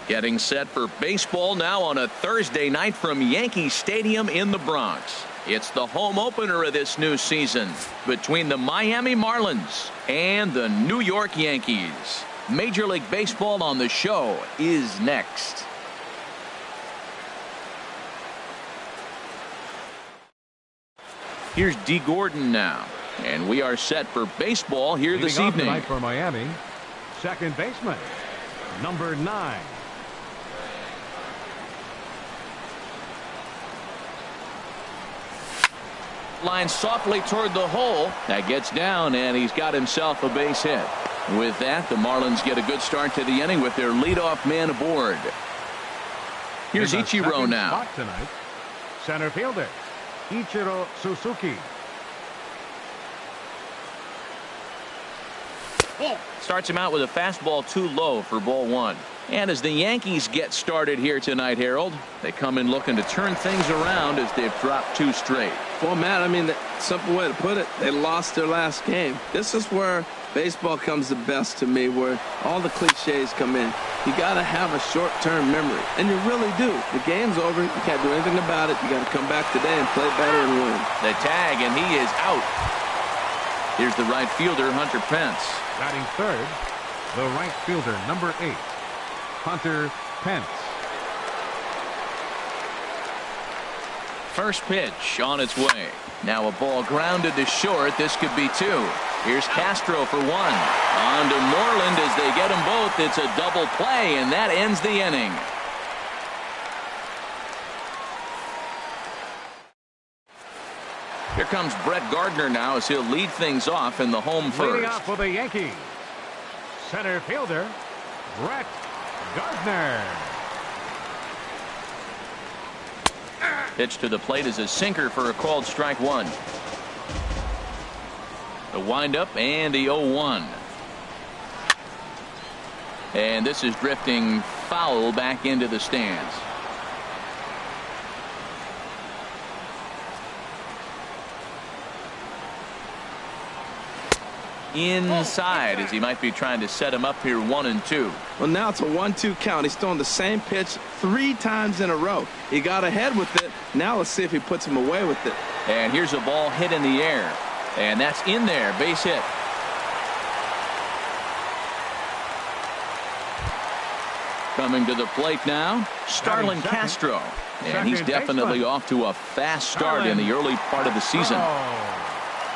Getting set for baseball now on a Thursday night from Yankee Stadium in the Bronx. It's the home opener of this new season between the Miami Marlins and the New York Yankees. Major League Baseball on the show is next. Here's D. Gordon now, and we are set for baseball here this evening. Tonight for Miami, second baseman, number 9. Line softly toward the hole. That gets down, and he's got himself a base hit. With that, the Marlins get a good start to the inning with their leadoff man aboard. Here's Ichiro now. Tonight, center fielder, Ichiro Suzuki. Starts him out with a fastball too low for ball 1. And as the Yankees get started here tonight, Harold, they come in looking to turn things around as they've dropped 2 straight. Well, Matt, I mean, the simple way to put it, they lost their last game. This is where baseball comes the best to me, where all the cliches come in. You got to have a short-term memory, and you really do. The game's over. You can't do anything about it. You got to come back today and play better and win. The tag, and he is out. Here's the right fielder, Hunter Pence. Batting third, the right fielder, number 8, Hunter Pence. First pitch on its way. Now a ball grounded to short. This could be 2. Here's Castro for 1. On to Moreland as they get them both. It's a double play, and that ends the inning. Here comes Brett Gardner now as he'll lead things off in the home first. Leading off for the Yankees, center fielder, Brett Gardner. Pitch to the plate is a sinker for a called strike 1. The windup and the 0-1. And this is drifting foul back into the stands. Inside as he might be trying to set him up here 1-2. Well, now it's a 1-2 count. He's throwing the same pitch 3 times in a row. He got ahead with it. Now let's see if he puts him away with it. And here's a ball hit in the air, and that's in there. Base hit. Coming to the plate now, Starlin Castro, and he's definitely off to a fast start in the early part of the season.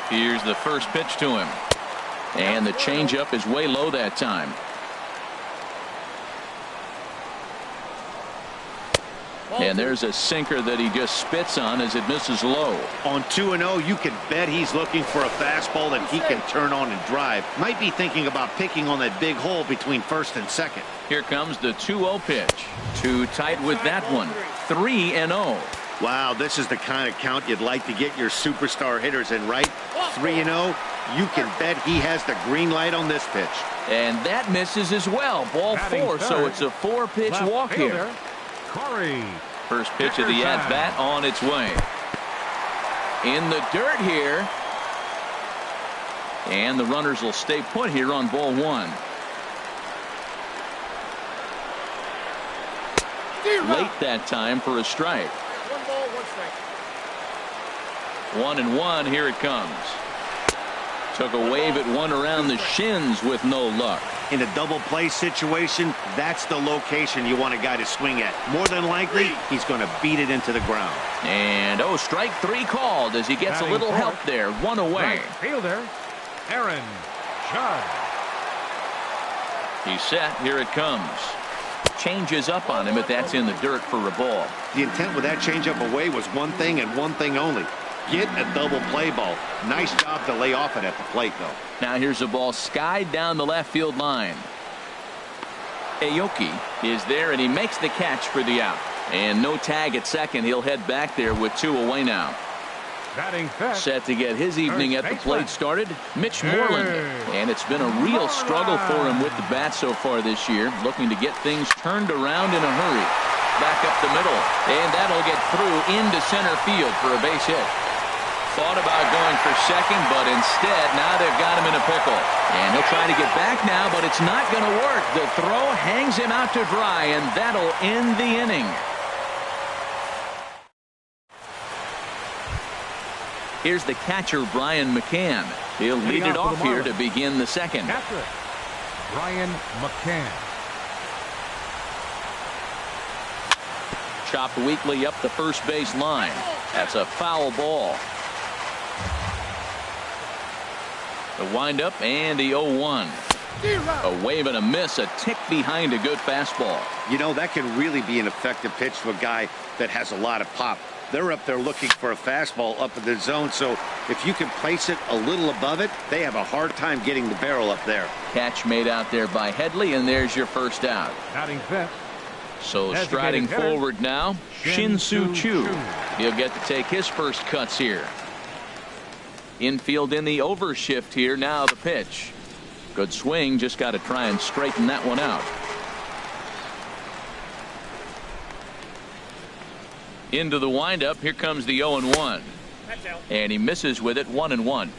Here's the first pitch to him. And the changeup is way low that time. And there's a sinker that he just spits on as it misses low. On 2-0, you can bet he's looking for a fastball that he can turn on and drive. Might be thinking about picking on that big hole between first and second. Here comes the 2-0 pitch. Too tight with that one. 3-0. Wow, this is the kind of count you'd like to get your superstar hitters in, right? 3-0. You can bet he has the green light on this pitch. And that misses as well. Ball 4, so it's a 4-pitch walk here. Corey. First pitch of the at-bat on its way. In the dirt here. And the runners will stay put here on ball 1. Late that time for a strike. 1-1. Here it comes. Took a wave at one around the shins with no luck. In a double play situation, that's the location you want a guy to swing at. More than likely, he's going to beat it into the ground. And strike 3 called as he gets a little help there. 1 away. Right fielder, Aaron Judge. He's set. Here it comes. Changes up on him, but that's in the dirt for a ball. The intent with that changeup away was one thing and one thing only. Get a double play ball. Nice job to lay off it at the plate, though. Now here's a ball skied down the left field line. Aoki is there, and he makes the catch for the out. And no tag at second. He'll head back there with 2 away now. Set to get his evening at the plate started, Mitch Moreland. And it's been a real struggle for him with the bat so far this year, looking to get things turned around in a hurry. Back up the middle, and that'll get through into center field for a base hit. Thought about going for second, but instead now they've got him in a pickle. And he'll try to get back now, but it's not going to work. The throw hangs him out to dry, and that'll end the inning. Here's the catcher, Brian McCann. He'll lead it off here to begin the second. Catcher, Brian McCann. Chopped weakly up the first base line. That's a foul ball. The windup and the 0-1. A wave and a miss, a tick behind a good fastball. You know, that can really be an effective pitch to a guy that has a lot of pop. They're up there looking for a fastball up in the zone, so if you can place it a little above it, they have a hard time getting the barrel up there. Catch made out there by Headley, and there's your first out. Batting fifth. So striding forward now, Shin-Soo Choo. He'll get to take his first cuts here. Infield in the overshift here. Now the pitch. Good swing. Just got to try and straighten that one out. Into the windup. Here comes the 0-1. And he misses with it. 1-1.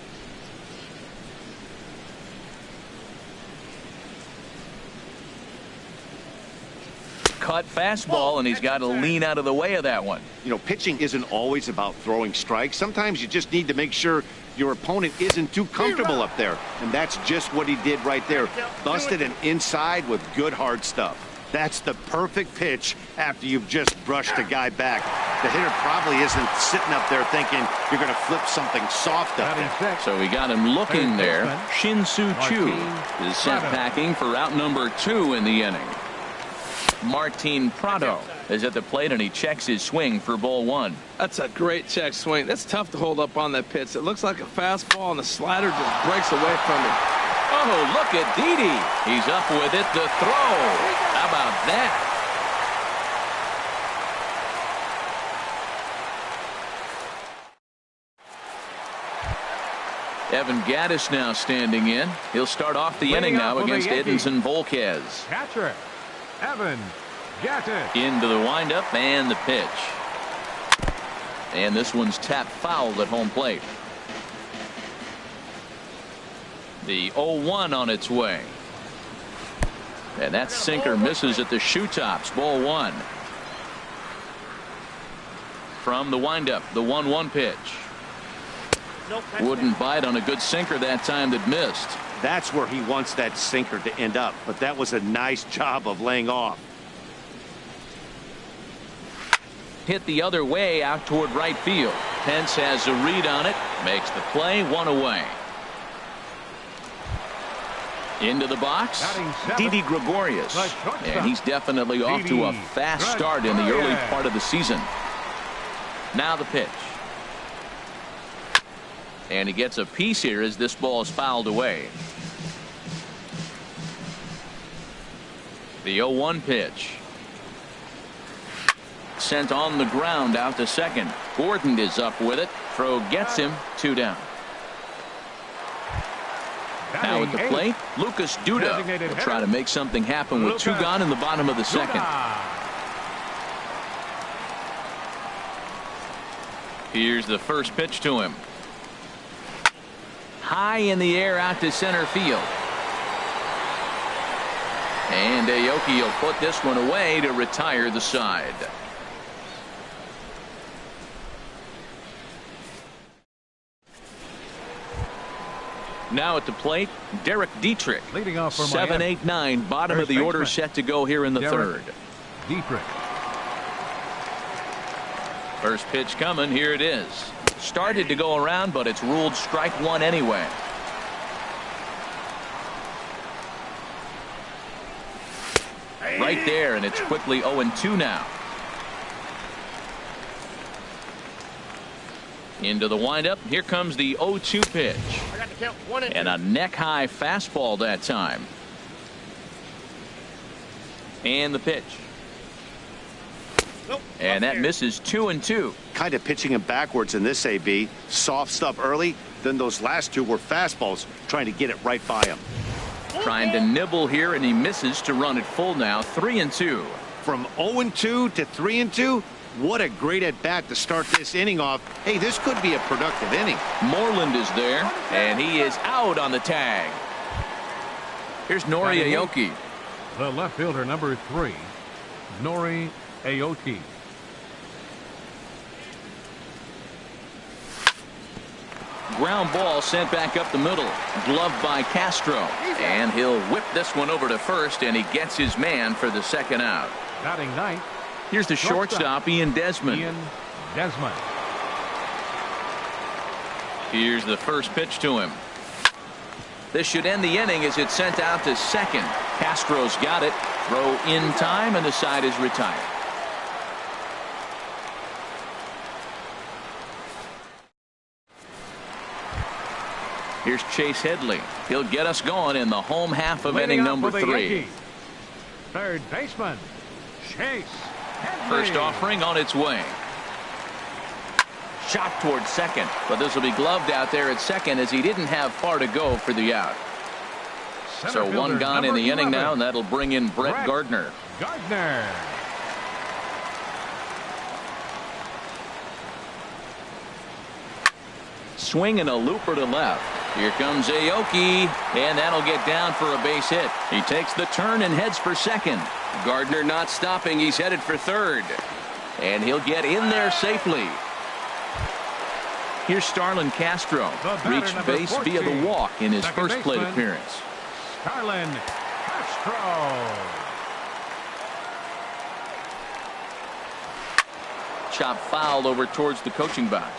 Cut fastball, and he's got to lean out of the way of that one. You know, pitching isn't always about throwing strikes. Sometimes you just need to make sure your opponent isn't too comfortable up there. And that's just what he did right there. Busted an inside with good hard stuff. That's the perfect pitch after you've just brushed a guy back. The hitter probably isn't sitting up there thinking you're going to flip something soft up there. So we got him looking there. Shin-Soo Choo is sent packing for out number 2 in the inning. Martin Prado is at the plate, and he checks his swing for ball 1. That's a great check swing. That's tough to hold up on that pitch. It looks like a fastball, and the slider just breaks away from him. Oh, look at Didi. He's up with it. The throw. How about that? Evan Gattis now standing in. He'll start off the inning now against Edinson Volquez. Catcher, Evan Gattis. Into the windup and the pitch. And this one's tapped foul at home plate. The 0-1 on its way. And that sinker misses at the shoe tops. Ball 1. From the windup, the 1-1 pitch. Wouldn't bite on a good sinker that time that missed. That's where he wants that sinker to end up, but that was a nice job of laying off. Hit the other way out toward right field. Pence has a read on it, makes the play, 1 away. Into the box, Didi Gregorius, and he's definitely off to a fast start in the early part of the season. Now the pitch. And he gets a piece here as this ball is fouled away. The 0-1 pitch. Sent on the ground out to second. Gordon is up with it. Throw gets him. 2 down. Now at the plate, Lucas Duda will try to make something happen with 2 gone in the bottom of the second. Here's the first pitch to him. High in the air out to center field. And Aoki will put this one away to retire the side. Now at the plate, Derek Dietrich. Leading off for 7, 8, 9, bottom of the order set to go here in the third. Dietrich. First pitch coming. Here it is. Started to go around, but it's ruled strike 1 anyway. Right there, and it's quickly 0-2 now. Into the windup. Here comes the 0-2 pitch. And a neck-high fastball that time. And the pitch. And that misses 2-2. Kind of pitching him backwards in this AB. Soft stuff early. Then those last 2 were fastballs, trying to get it right by him. Trying to nibble here, and he misses to run it full now. 3-2. From 0-2 to 3-2, What a great at-bat to start this inning off. Hey, this could be a productive inning. Moreland is there, and he is out on the tag. Here's Nori Aoki. The left fielder, number 3, Nori Aoki. Ground ball sent back up the middle. Gloved by Castro. And he'll whip this one over to first, and he gets his man for the second out. Batting ninth. Here's the shortstop, Ian Desmond. Here's the first pitch to him. This should end the inning as it's sent out to second. Castro's got it. Throw in time, and the side is retired. Here's Chase Headley. He'll get us going in the home half of inning number 3. Third baseman, Chase Headley. First offering on its way. Shot towards second, but this will be gloved out there at second as he didn't have far to go for the out. So one gone in the inning now, and that'll bring in Brett Gardner. Swing and a looper to left. Here comes Aoki, and that'll get down for a base hit. He takes the turn and heads for second. Gardner not stopping. He's headed for third. And he'll get in there safely. Here's Starlin Castro. Reached base 14, via the walk in his first plate appearance. Starlin Castro. Chop foul over towards the coaching box.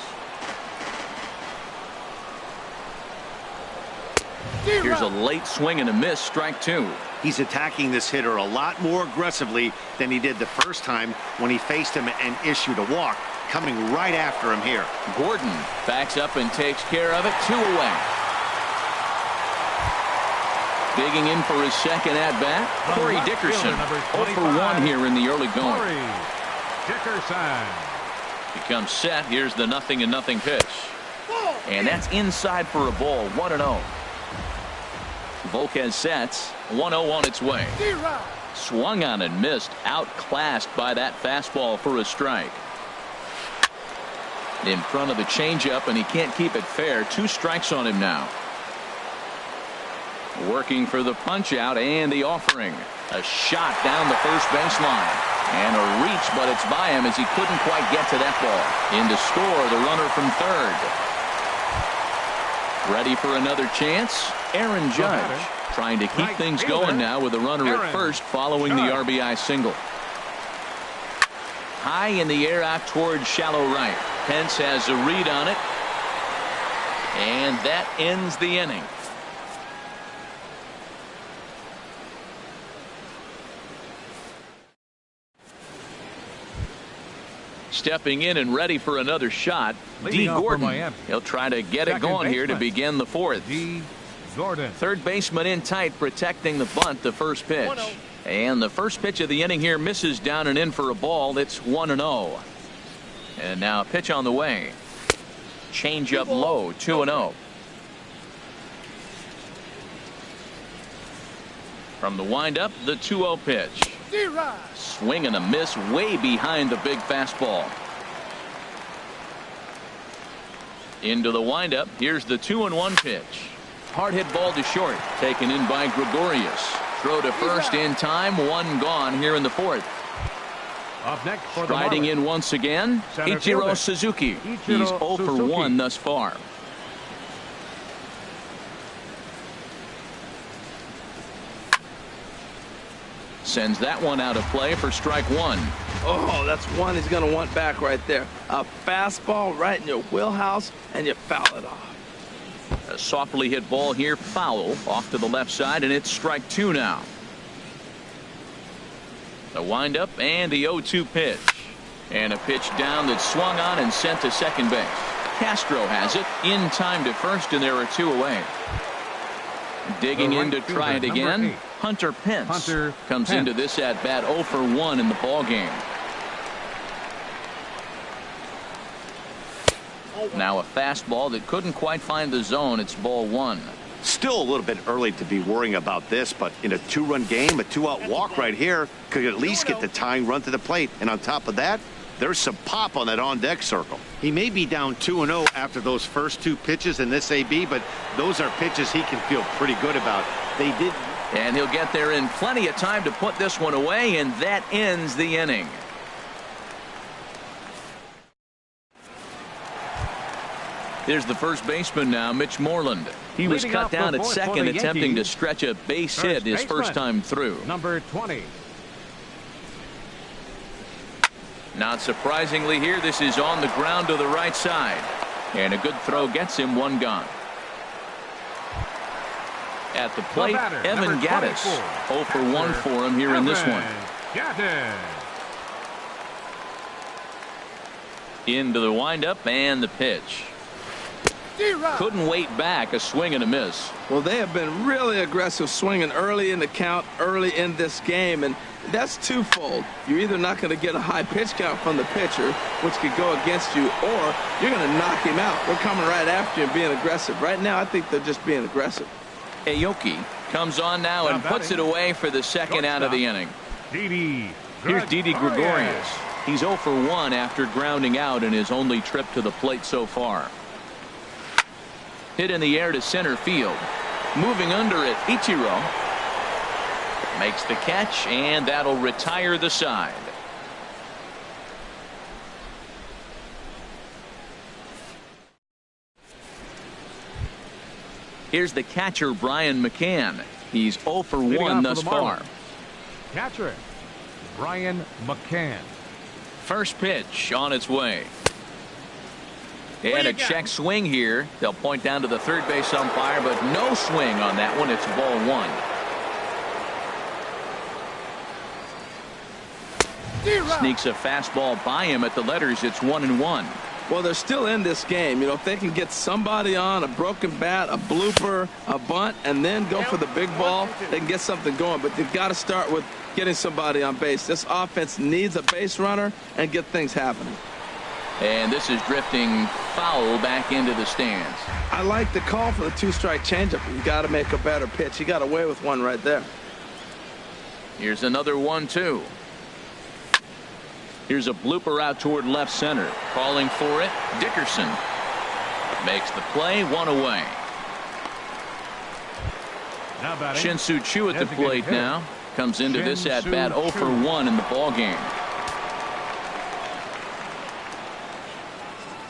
Here's a late swing and a miss, strike 2. He's attacking this hitter a lot more aggressively than he did the first time when he faced him and issued a walk. Coming right after him here. Gordon backs up and takes care of it. 2 away. Digging in for his second at-bat, Corey Dickerson. 0 for 1 here in the early going. Corey Dickerson. Becomes set. Here's the 0-0 pitch. And that's inside for a ball. 1-0. Volquez sets. 1-0 on its way. Swung on and missed. Outclassed by that fastball for a strike. In front of the changeup, and he can't keep it fair. 2 strikes on him now. Working for the punch out and the offering. A shot down the first baseline. And a reach, but it's by him as he couldn't quite get to that ball. In to score, the runner from third. Ready for another chance? Aaron Judge trying to keep things going now with a runner at first following the RBI single. High in the air out towards shallow right. Pence has a read on it. And that ends the inning. Stepping in and ready for another shot, D. Gordon. He'll try to get it going here to begin the 4th. D. Gordon. Third baseman in tight, protecting the bunt, the first pitch. And the first pitch of the inning here misses down and in for a ball. It's 1-0. And now a pitch on the way. Change up low, 2-0. From the windup, the 2-0 pitch. Swing and a miss way behind the big fastball. Into the windup. Here's the 2-1 pitch. Hard hit ball to short. Taken in by Gregorius. Throw to first in time. 1 gone here in the 4th. Up next for Striding in once again, Ichiro Suzuki. He's 0 for 1 thus far. Sends that one out of play for strike 1. Oh, that's one he's going to want back right there. A fastball right in your wheelhouse, and you foul it off. A softly hit ball here, foul off to the left side, and it's strike 2 now. The windup and the 0-2 pitch. And a pitch down that swung on and sent to second base. Castro has it in time to first, and there are 2 away. Digging in to try it again. Hunter Pence comes into this at bat 0 for 1 in the ball game. Now a fastball that couldn't quite find the zone. It's ball 1. Still a little bit early to be worrying about this, but in a 2-run game, a 2-out walk right here could at least get the tying run to the plate. And on top of that, there's some pop on that on-deck circle. He may be down 2-0 after those first 2 pitches in this AB, but those are pitches he can feel pretty good about. They did. And he'll get there in plenty of time to put this one away, and that ends the inning. Here's the first baseman now, Mitch Moreland. He was cut down at second, attempting to stretch a base hit his first time through. Number 20. Not surprisingly here, this is on the ground to the right side. And a good throw gets him one gone. At the plate, Evan Gattis. 0 for 1 for him here in this one. Into the windup and the pitch. Couldn't wait back, a swing and a miss. Well, they have been really aggressive swinging early in the count, early in this game, and that's twofold. You're either not going to get a high pitch count from the pitcher, which could go against you, or you're going to knock him out. They're coming right after you and being aggressive. Right now, I think they're just being aggressive. Aoki comes on now and puts it away for the second out of the inning. Here's Didi Gregorius. He's 0 for 1 after grounding out in his only trip to the plate so far. Hit in the air to center field. Moving under it, Ichiro makes the catch, and that'll retire the side. Here's the catcher, Brian McCann. He's 0 for 1 thus far. Catcher, Brian McCann. First pitch on its way. And a check swing here. They'll point down to the third base umpire, but no swing on that one. It's ball 1. Sneaks a fastball by him at the letters. It's 1-1. Well, they're still in this game. You know, if they can get somebody on a broken bat, a blooper, a bunt, and then go for the big ball, they can get something going. But they've got to start with getting somebody on base. This offense needs a base runner and get things happening. And this is drifting foul back into the stands. I like the call for the 2-strike changeup. You got to make a better pitch. He got away with one right there. Here's another 1-2. Here's a blooper out toward left center. Calling for it, Dickerson makes the play, 1 away. Shin-Soo Choo at the plate now. Comes into this at bat 0 for 1 in the ball game.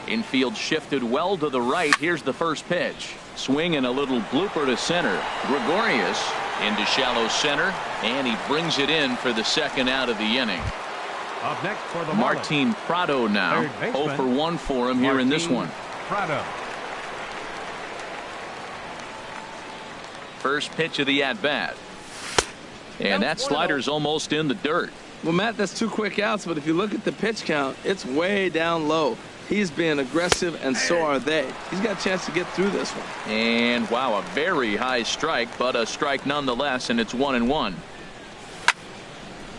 Infield shifted well to the right. Here's the first pitch. Swing and a little blooper to center. Gregorius into shallow center, and he brings it in for the second out of the inning. Up next for the Martin Prado now. 0 for 1 for him here in this one. Prado. First pitch of the at-bat. And that slider's almost in the dirt. Well, Matt, that's 2 quick outs, but if you look at the pitch count, it's way down low. He's being aggressive, and so are they. He's got a chance to get through this one. And, wow, a very high strike, but a strike nonetheless, and it's 1-1.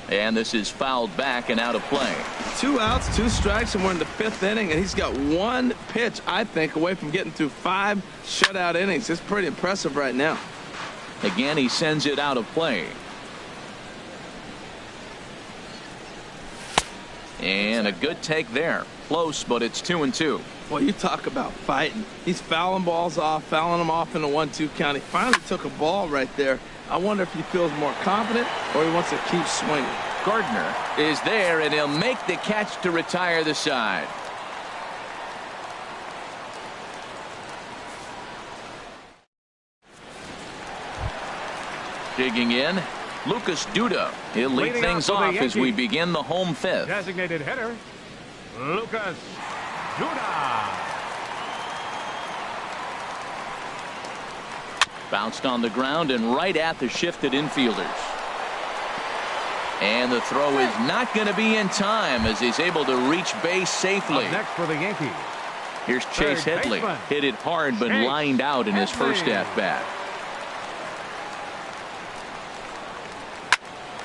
And this is fouled back and out of play. 2 outs, 2 strikes, and we're in the 5th inning, and he's got 1 pitch, I think, away from getting through 5 shutout innings. It's pretty impressive right now. Again, he sends it out of play. And a good take there. Close, but it's 2-2. Well, you talk about fighting. He's fouling balls off, fouling them off in the 1-2 count. He finally took a ball right there. I wonder if he feels more confident or he wants to keep swinging. Gardner is there, and he'll make the catch to retire the side. Digging in, Lucas Duda. He'll lead things off as we begin the home 5th. Designated hitter, Lucas Duda. Bounced on the ground and right at the shifted infielders. And the throw is not going to be in time as he's able to reach base safely. Up next for the Yankees. Here's Chase Headley. Hit it hard but lined out in his first at-bat.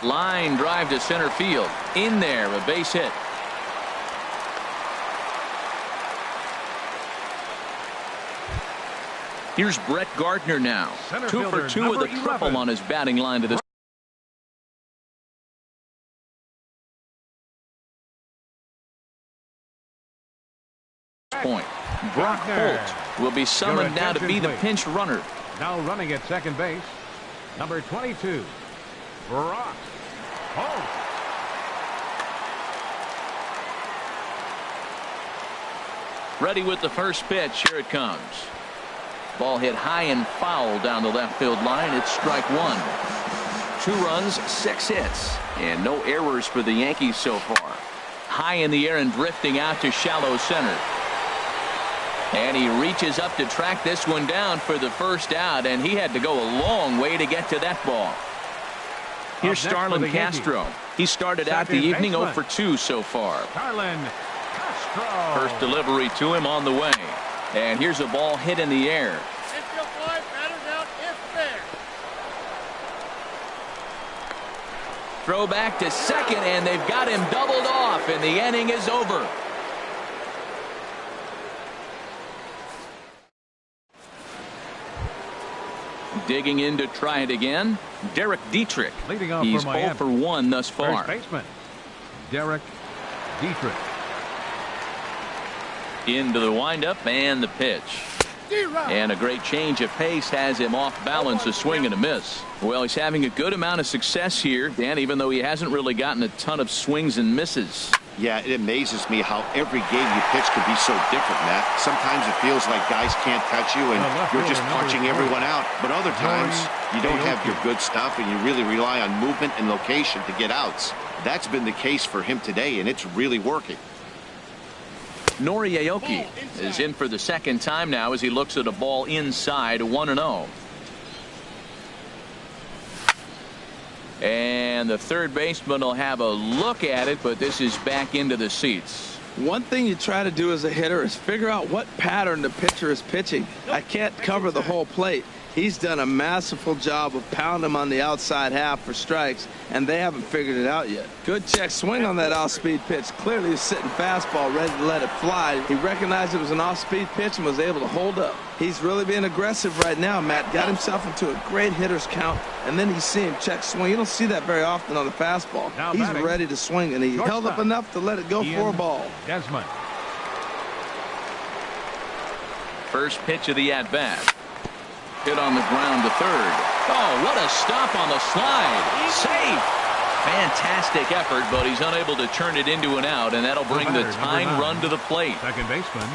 Line drive to center field. In there, a base hit. Here's Brett Gardner now. 2 for 2 with a triple on his batting line to this. point. Brock Holt will be summoned now to be the pinch runner. Now running at second base, number 22, Brock Holt. Ready with the first pitch. Here it comes. Ball hit high and foul down the left field line. It's strike one. 2 runs, 6 hits, and no errors for the Yankees so far. High in the air and drifting out to shallow center. And he reaches up to track this one down for the first out, and he had to go a long way to get to that ball. Here's Starlin Castro. He started out the evening 0 for 2 so far. Starlin Castro. First delivery to him on the way. And here's a ball hit in the air. Infield fly, batter's out, if fair. Throw back to second, and they've got him doubled off, and the inning is over. Digging in to try it again, Derek Dietrich. Leading off He's for 0 for 1 thus far. First baseman, Derek Dietrich. Into the windup and the pitch. And a great change of pace has him off balance, a swing and a miss. Well, he's having a good amount of success here, Dan, even though he hasn't really gotten a ton of swings and misses. Yeah, it amazes me how every game you pitch can be so different, Matt. Sometimes it feels like guys can't touch you and you're just punching everyone out. But other times you don't have your good stuff and you really rely on movement and location to get outs. That's been the case for him today, and it's really working. Nori Aoki is in for the second time now as he looks at a ball inside, 1-0. And the third baseman will have a look at it, but this is back into the seats. One thing you try to do as a hitter is figure out what pattern the pitcher is pitching. I can't cover the whole plate. He's done a masterful job of pounding him on the outside half for strikes, and they haven't figured it out yet. Good check swing on that off-speed pitch. Clearly he's sitting fastball ready to let it fly. He recognized it was an off-speed pitch and was able to hold up. He's really being aggressive right now, Matt. Got himself into a great hitter's count, and then you see him check swing. You don't see that very often on the fastball. He's ready to swing, and he held up enough to let it go for a ball. Desmond. First pitch of the at-bat. Hit on the ground to third. Oh, what a stop on the slide. Safe. Fantastic effort, but he's unable to turn it into an out, and that'll bring the tying run to the plate. Second baseman.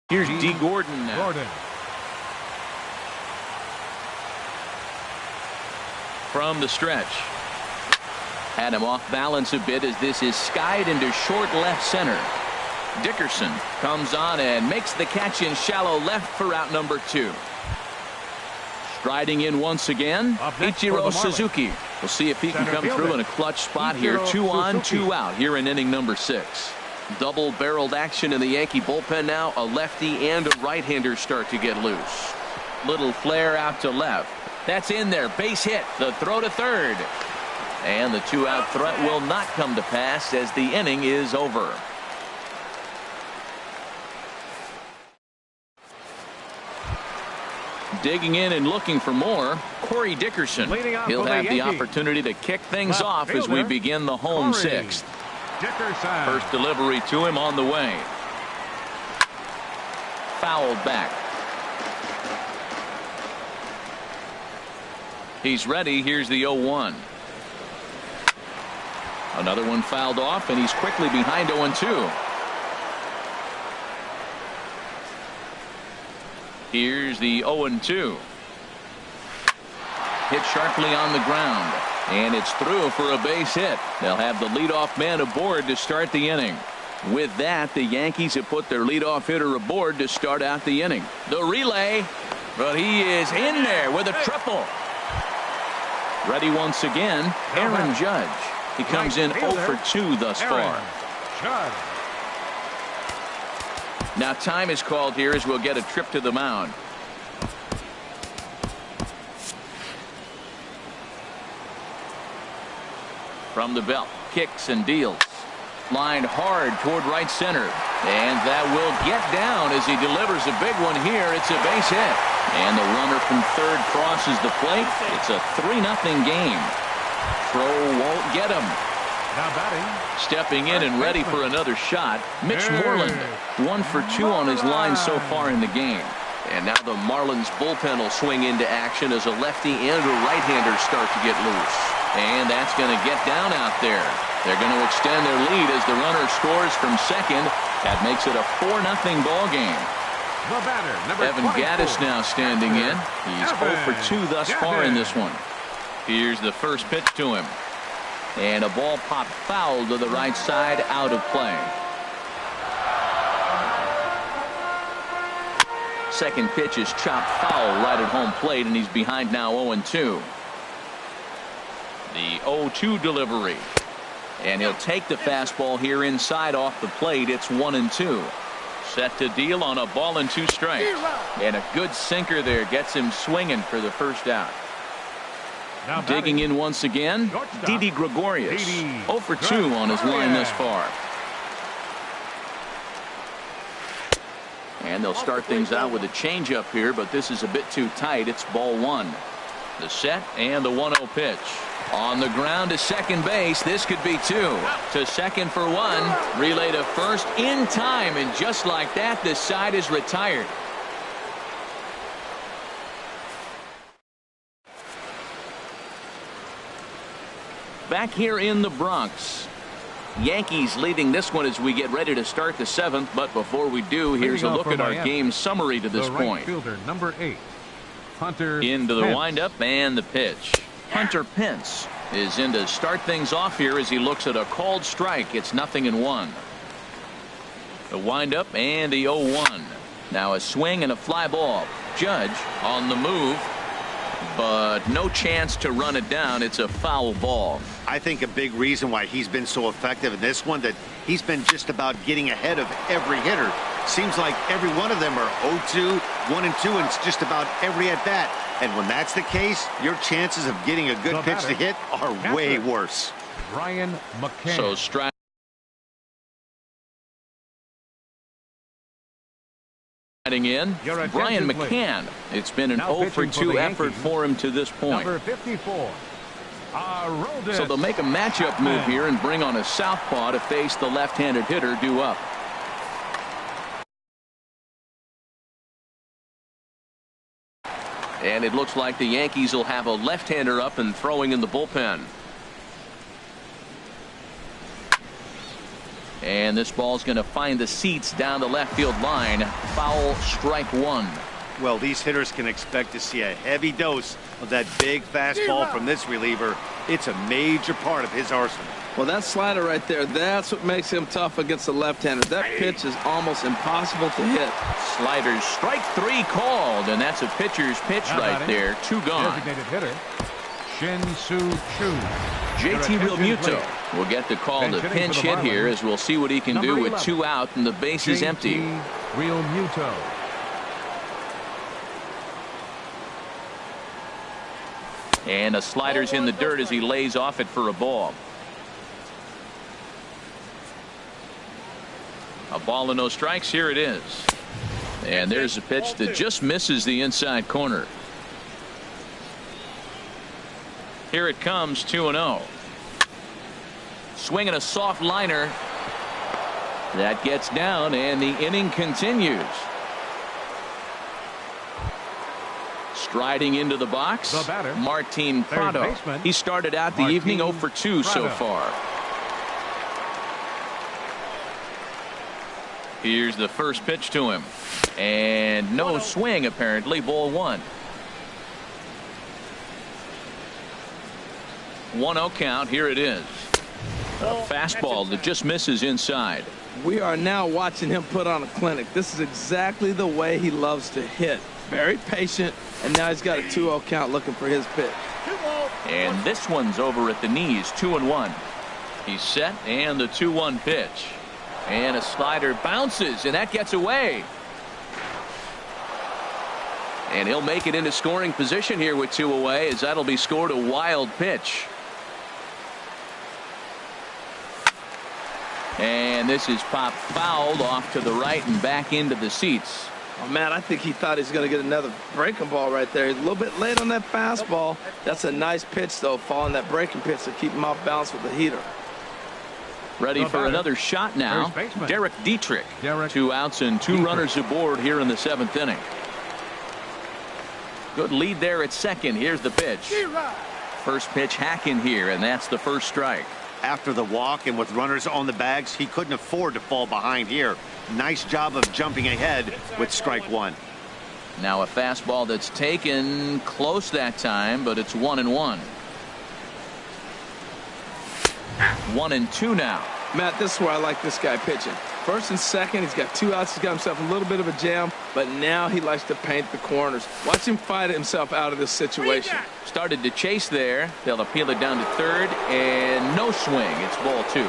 Here's D. Gordon now. From the stretch. Had him off balance a bit as this is skied into short left center. Dickerson comes on and makes the catch in shallow left for out number 2. Striding in once again, Ichiro Suzuki. We'll see if he can come through in a clutch spot here. 2 on, 2 out here in inning number 6. Double-barreled action in the Yankee bullpen now. A lefty and a right-hander start to get loose. Little flare out to left. That's in there. Base hit. The throw to third. And the 2-out threat will not come to pass as the inning is over. Digging in and looking for more, Corey Dickerson. He'll have the opportunity to kick things off as we begin the home 6th. Dickerson. First delivery to him on the way. Fouled back. He's ready. Here's the 0-1. Another one fouled off, and he's quickly behind 0-2. Here's the 0-2. Hit sharply on the ground, and it's through for a base hit. They'll have the leadoff man aboard to start the inning. With that, the Yankees have put their leadoff hitter aboard to start out the inning. The relay, but he is in there with a triple. Ready once again, Aaron Judge. He comes in 0 for 2 thus far. Now time is called here as we'll get a trip to the mound. From the belt, kicks and deals. Lined hard toward right center. And that will get down as he delivers a big one here. It's a base hit. And the runner from third crosses the plate. It's a 3-0 game. throw won't get him. Now batting. Stepping in and ready for another shot, Mitch Moreland. 1 for 2 on his line so far in the game. And now the Marlins bullpen will swing into action as a lefty and a right-hander start to get loose. And that's going to get down out there. They're going to extend their lead as the runner scores from second. That makes it a 4-0 ball game. The batter, number Evan 24. Gattis now standing in. He's 0 for 2 thus far in this one. Here's the first pitch to him. And a ball popped foul to the right side, out of play. Second pitch is chopped foul right at home plate, and he's behind now 0-2. The 0-2 delivery. And he'll take the fastball here inside off the plate. It's 1-2. Set to deal on a ball and 2 strikes. And a good sinker there gets him swinging for the first out. Now digging in once again, Didi Gregorius. 0 for 2 on his line thus far. And they'll start things out with a changeup here, but this is a bit too tight. It's ball 1. The set and the 1-0 pitch. On the ground to second base. This could be 2. To second for 1. Relay to first in time, and just like that, the side is retired. Back here in the Bronx, Yankees leading this one as we get ready to start the 7th. But before we do, here's a look at our game summary to this point. Fielder, number 8, Hunter into the Pence. windup and the pitch. Hunter Pence is in to start things off here as he looks at a called strike. It's 0-1. The windup and the 0-1. Now a swing and a fly ball. Judge on the move, but no chance to run it down. It's a foul ball. I think a big reason why he's been so effective in this one, that he's been just about getting ahead of every hitter. Seems like every one of them are 0-2, 1-2, and it's just about every at bat. And when that's the case, your chances of getting a good pitch to hit are way worse. Brian McCann. So strike. In Brian McCann. It's been an 0 for 2 effort for him to this point. Number 54. So they'll make a matchup move here and bring on a southpaw to face the left-handed hitter due up. And it looks like the Yankees will have a left-hander up and throwing in the bullpen. And this ball's going to find the seats down the left field line. Foul, strike 1. Well, these hitters can expect to see a heavy dose of that big fastball from this reliever. It's a major part of his arsenal. Well, that slider right there, that's what makes him tough against the left-hander. That pitch is almost impossible to hit. Sliders, strike 3 called, and that's a pitcher's pitch right there. 2 gone. Designated hitter, Shin-Soo Choo. JT Realmuto will get the call to pinch hit here, as we'll see what he can do with 2 out and the base is empty. Realmuto. And a slider's in the dirt as he lays off it for a ball. A ball and no strikes. Here it is. And there's a pitch that just misses the inside corner. Here it comes, 2-0. Swinging a soft liner. That gets down, and the inning continues. Striding into the box, Martin Prado. He started out the evening 0 for 2 so far. Here's the first pitch to him. And no swing, apparently. Ball 1. 1-0 count. Here it is. A fastball that just misses inside. We are now watching him put on a clinic. This is exactly the way he loves to hit. Very patient, and now he's got a 2-0 count looking for his pitch. And this one's over at the knees, 2-1. He's set, and the 2-1 pitch. And a slider bounces, and that gets away. And he'll make it into scoring position here with 2 away, as that'll be scored a wild pitch. And this is popped fouled off to the right and back into the seats. Oh, man, I think he thought he was going to get another breaking ball right there. He's a little bit late on that fastball. That's a nice pitch, though, following that breaking pitch to keep him off balance with the heater. Ready for another shot now. Derek Dietrich. 2 outs and 2 runners aboard here in the 7th inning. Good lead there at second. Here's the pitch. First pitch hacking here, and that's the first strike. After the walk and with runners on the bags, he couldn't afford to fall behind here. Nice job of jumping ahead with strike 1. Now a fastball that's taken close that time, but it's 1-1. 1-2 now. Matt, this is where I like this guy pitching. First and second, he's got 2 outs. He's got himself a little bit of a jam, but now he likes to paint the corners. Watch him fight himself out of this situation. Started to chase there. They'll appeal it down to third, and no swing. It's ball 2.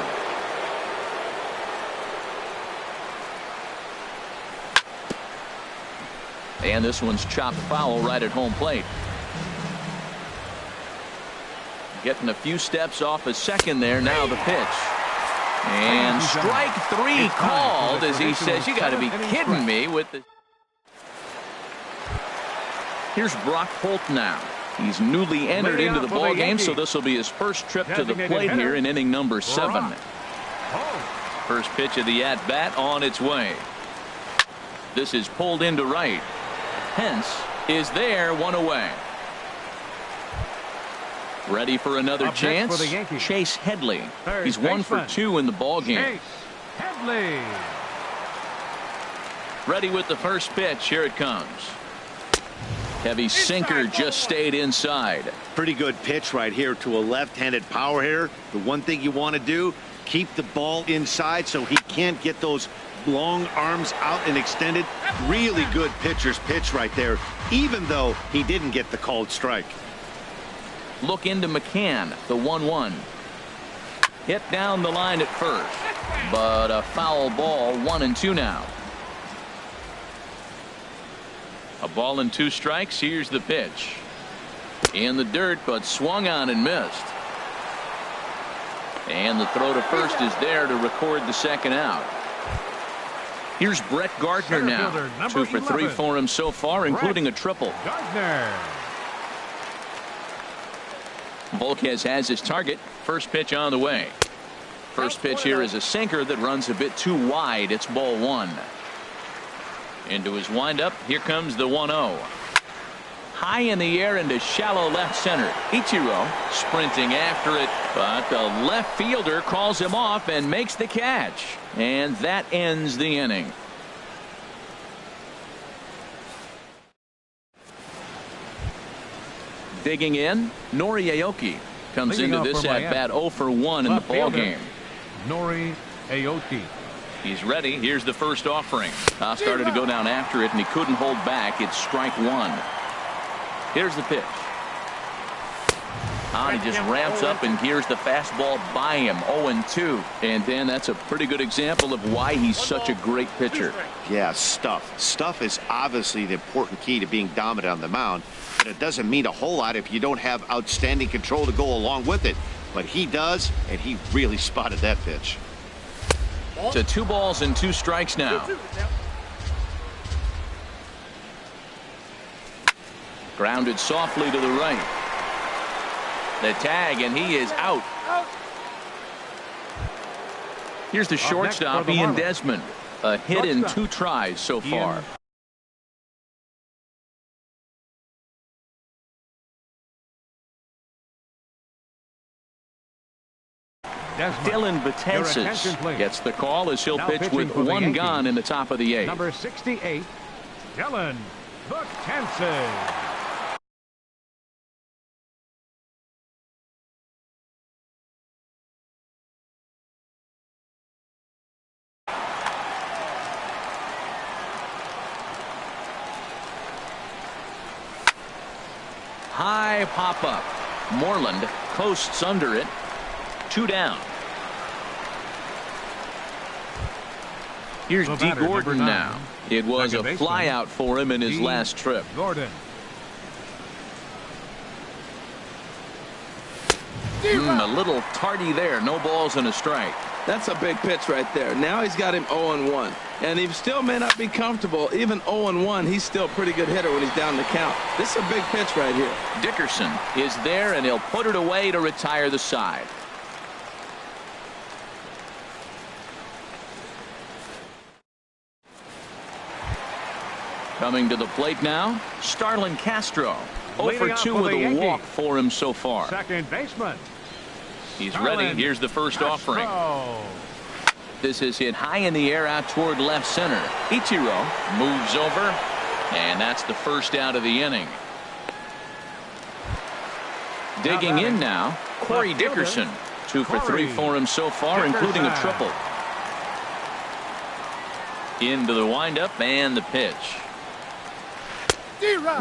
And this one's chopped foul right at home plate. Getting a few steps off a second there. Now the pitch. And strike 3 called as he says, you got to be kidding me with the. Here's Brock Holt now. He's newly entered into the ball game, so this will be his first trip to the plate here in inning number 7. First pitch of the at-bat on its way. This is pulled into right. Hence is there, 1 away. Ready for another chance. Chase Headley. He's 1 for 2 in the ball game. Headley. Ready with the first pitch. Here it comes. Heavy sinker just stayed inside. Pretty good pitch right here to a left-handed power hitter. The one thing you want to do, keep the ball inside so he can't get those long arms out and extended. Really good pitcher's pitch right there, even though he didn't get the called strike. Look into McCann, the 1-1. Hit down the line at first, but a foul ball. 1-2 now. A ball and 2 strikes. Here's the pitch. In the dirt, but swung on and missed. And the throw to first is there to record the second out. Here's Brett Gardner now. 2 for 3 for him so far, including a triple. Gardner. Volquez has his target. First pitch on the way. First pitch here is a sinker that runs a bit too wide. It's ball 1. Into his windup. Here comes the 1-0. High in the air into shallow left center. Ichiro sprinting after it, but the left fielder calls him off and makes the catch. And that ends the inning. Digging in, Nori Aoki comes into this at bat 0 for 1 in the ball game. Nori Aoki. He's ready. Here's the first offering. Started to go down after it, and he couldn't hold back. It's strike 1. Here's the pitch. He just ramps up, and here's the fastball by him. 0-2. And Dan, that's a pretty good example of why he's such a great pitcher. Yeah, stuff. Stuff is obviously the important key to being dominant on the mound. But it doesn't mean a whole lot if you don't have outstanding control to go along with it. But he does, and he really spotted that pitch. To 2 balls and 2 strikes now. Grounded softly to the right. The tag, and he is out. Here's the shortstop, Ian Desmond. A hit in 2 tries so far. Dylan Betances gets the call as he'll pitch with 1 gone in the top of the 8th. Number 68, Dylan Betances. High pop up. Moreland coasts under it. 2 down. Here's D. Gordon now. It was a flyout for him in his last trip. Gordon. A little tardy there. No balls and a strike. That's a big pitch right there. Now he's got him 0-1. And he still may not be comfortable. Even 0-1, he's still a pretty good hitter when he's down the count. This is a big pitch right here. Dickerson is there, and he'll put it away to retire the side. Coming to the plate now, Starlin Castro. 0 for 2 with a walk for him so far. Second baseman. He's ready. Here's the first offering. This is hit high in the air out toward left center. Ichiro moves over, and that's the first out of the inning. Digging in now, Corey Dickerson. 2 for 3 for him so far, including a triple. Into the windup and the pitch.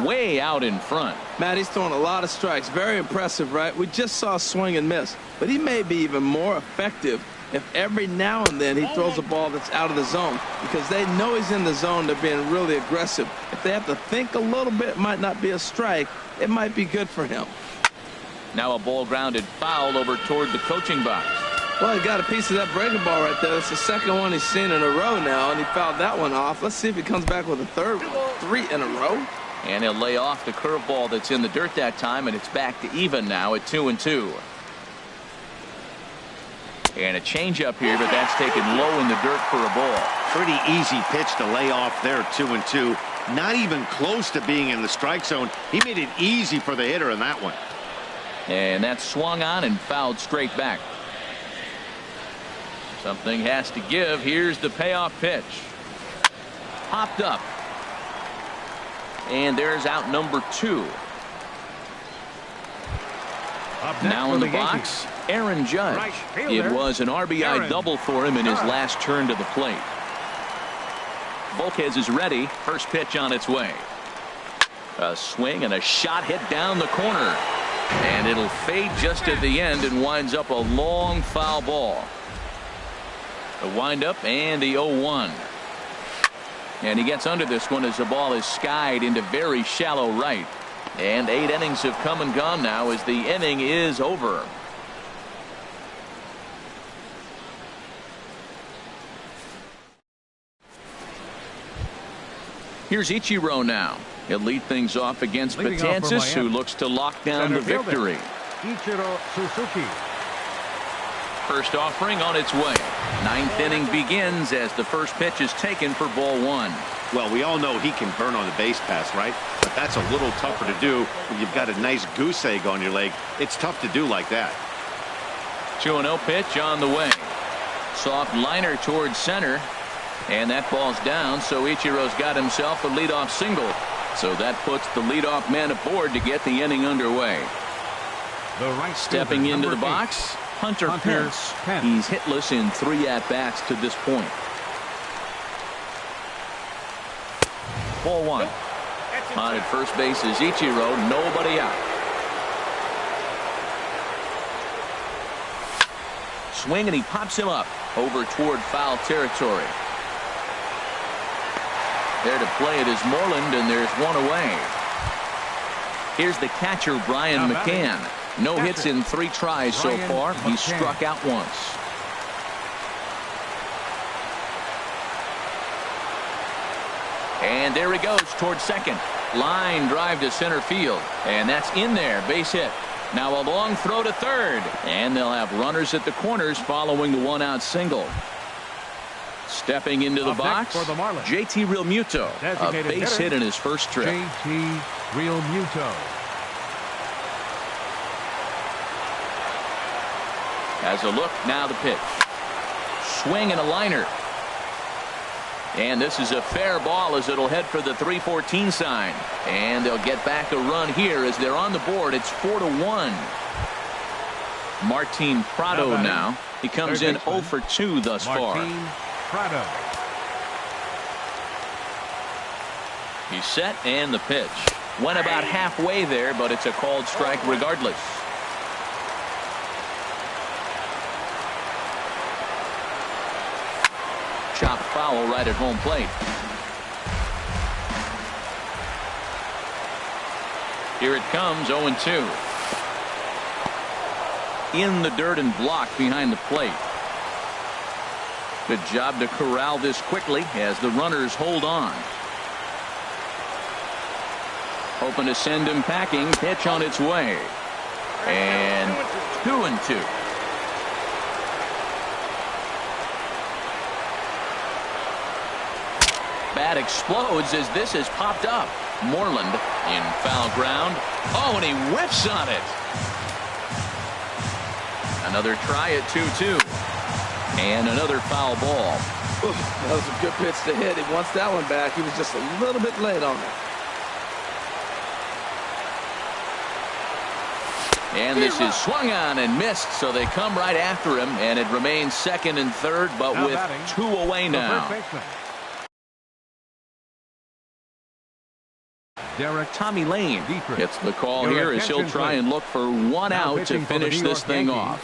Way out in front. Matt, he's throwing a lot of strikes. Very impressive, right? We just saw a swing and miss. But he may be even more effective if every now and then he throws a ball that's out of the zone, because they know he's in the zone. They're being really aggressive. If they have to think a little bit, it might not be a strike. It might be good for him. Now a ball grounded foul over toward the coaching box. Well, he got a piece of that breaking ball right there. It's the second one he's seen in a row now, and he fouled that one off. Let's see if he comes back with a third one. 3 in a row. And he'll lay off the curveball that's in the dirt that time, and it's back to even now at 2-2. And a changeup here, but that's taken low in the dirt for a ball. Pretty easy pitch to lay off there, 2-2. Not even close to being in the strike zone. He made it easy for the hitter in that one. And that swung on and fouled straight back. Something has to give. Here's the payoff pitch. Popped up. And there's out number 2. Now in the box, Aaron Judge. It was an RBI double for him in his last turn to the plate. Volquez is ready. First pitch on its way. A swing and a shot hit down the corner. And it'll fade just at the end and winds up a long foul ball. The windup and the 0-1. And he gets under this one as the ball is skied into very shallow right. And 8 innings have come and gone now as the inning is over. Here's Ichiro now. He'll lead things off against Betances, who looks to lock down the victory. Ichiro Suzuki. First offering on its way. 9th inning begins as the first pitch is taken for ball 1. Well, we all know he can burn on the base pass, right? But that's a little tougher to do when you've got a nice goose egg on your leg. It's tough to do like that. 2-0 pitch on the way. Soft liner towards center. And that ball's down, so Ichiro's got himself a leadoff single. So that puts the leadoff man aboard to get the inning underway. Stepping into the box, Hunter Pence. He's hitless in 3 at-bats to this point. Ball 1. On at first base is Ichiro. Nobody out. Swing, and he pops him up over toward foul territory. There to play it is Moreland, and there's one away. Here's the catcher, Brian McCann. No hits in 3 tries so far. He's struck out once. And there he goes towards second. Line drive to center field. And that's in there. Base hit. Now a long throw to third. And they'll have runners at the corners following the 1-out single. Stepping into the box, JT Realmuto, a base hit in his first trip. JT Realmuto. As a look, now the pitch. Swing and a liner. And this is a fair ball as it'll head for the 3-14 sign. And they'll get back a run here as they're on the board. It's 4-1. Martin Prado now. He comes in 0 for 2 thus far. Prado. He's set, and the pitch. Went about halfway there, but it's a called strike regardless. Chopped foul right at home plate. Here it comes, 0-2. In the dirt and blocked behind the plate. Good job to corral this quickly as the runners hold on. Hoping to send him packing. Pitch on its way. And 2-2. Bat explodes as this has popped up. Moreland in foul ground. Oh, and he whiffs on it. Another try at 2-2. And another foul ball. Ooh, that was a good pitch to hit. He wants that one back. He was just a little bit late on it. And this is swung on and missed, so they come right after him, and it remains second and third, but now with batting, 2 away now. Tommy Lane gets the call here as he'll try and look for one out to finish this thing off.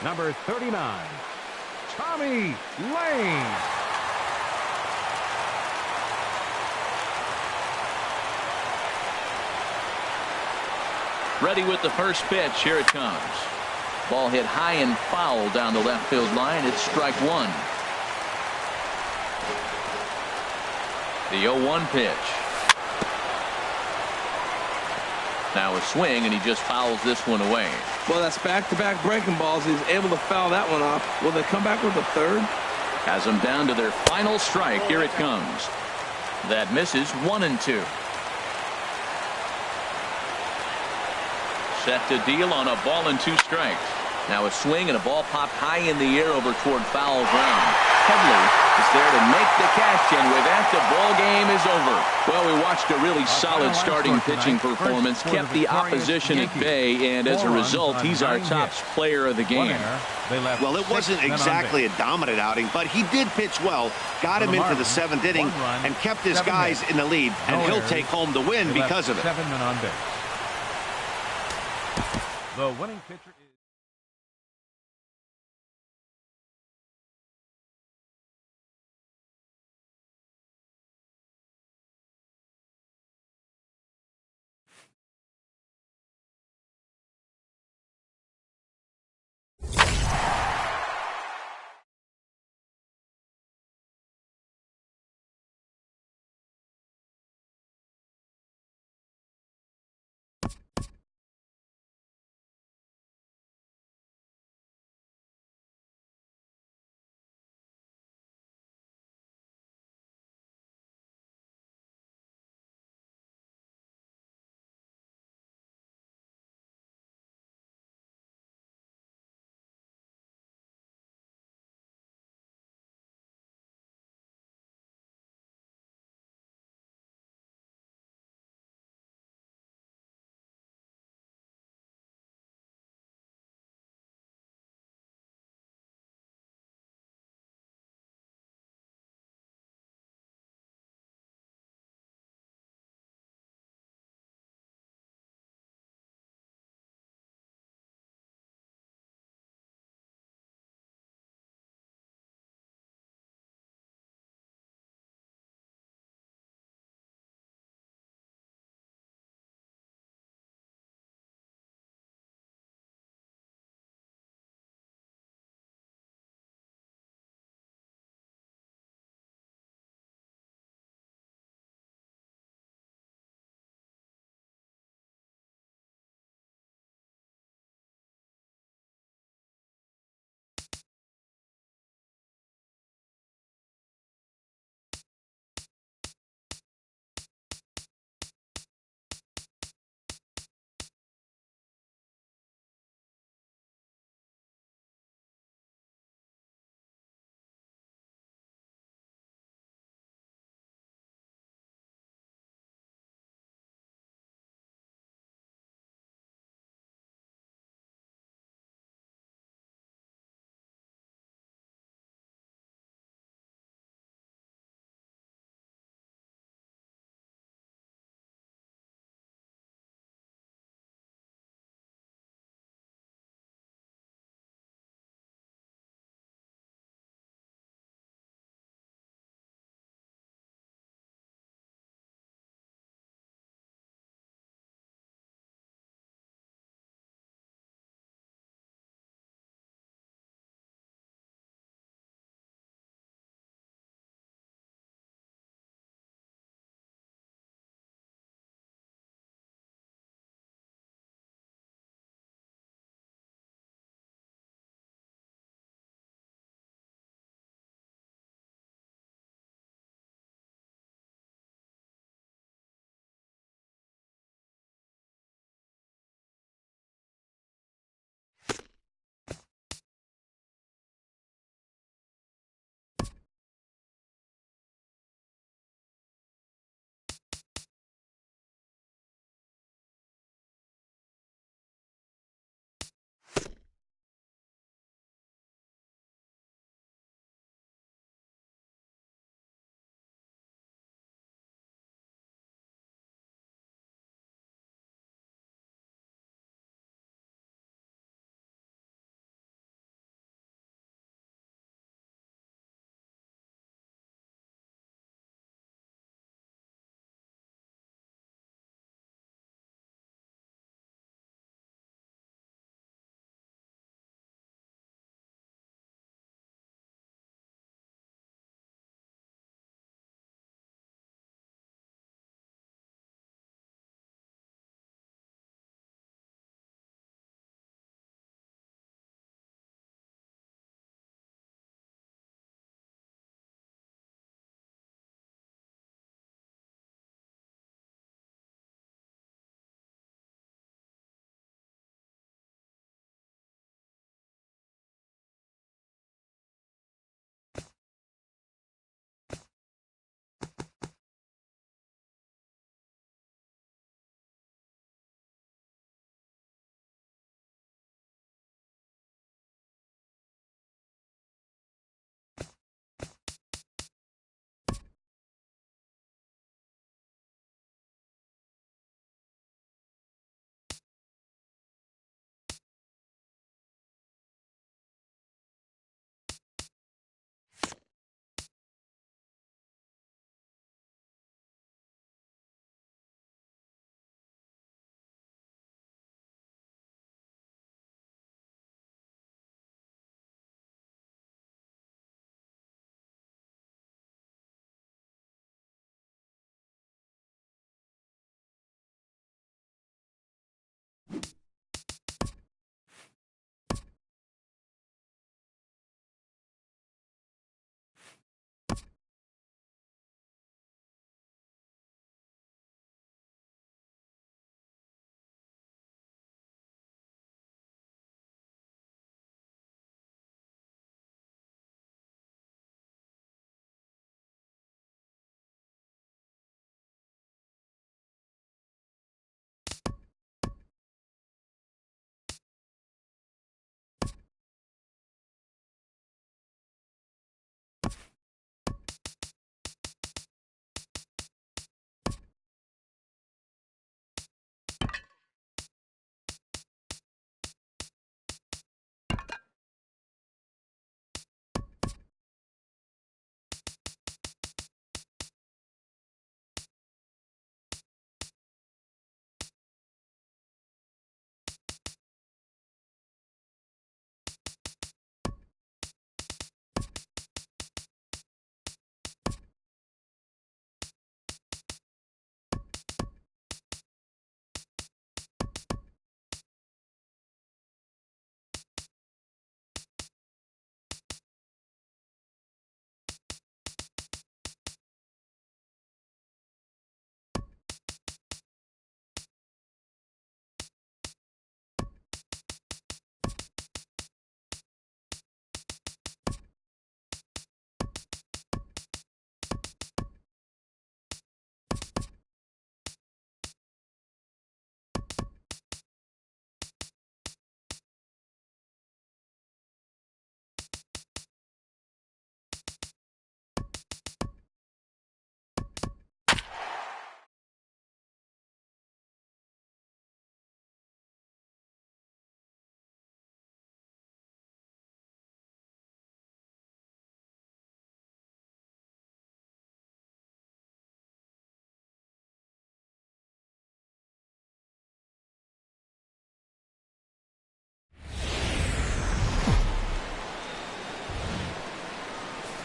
Number 39, Tommy Lane. Ready with the first pitch. Here it comes. Ball hit high and foul down the left field line. It's strike one. The 0-1 pitch. Now a swing, and he just fouls this one away. Well, that's back-to-back breaking balls. He's able to foul that one off. Will they come back with a third? Has them down to their final strike. Here it comes. That misses. 1-2. Set to deal on a ball and 2 strikes. Now a swing and a ball popped high in the air over toward foul ground. Headley is there to make the catch, and with that, the ball game is over. Well, we watched a really solid starting pitching performance, kept the opposition at bay, and as a result, he's our top player of the game. Well, it wasn't exactly a dominant outing, but he did pitch well, got him into the 7th inning, and kept his guys in the lead, and he'll take home the win because of it. 7 men on base. The winning pitcher is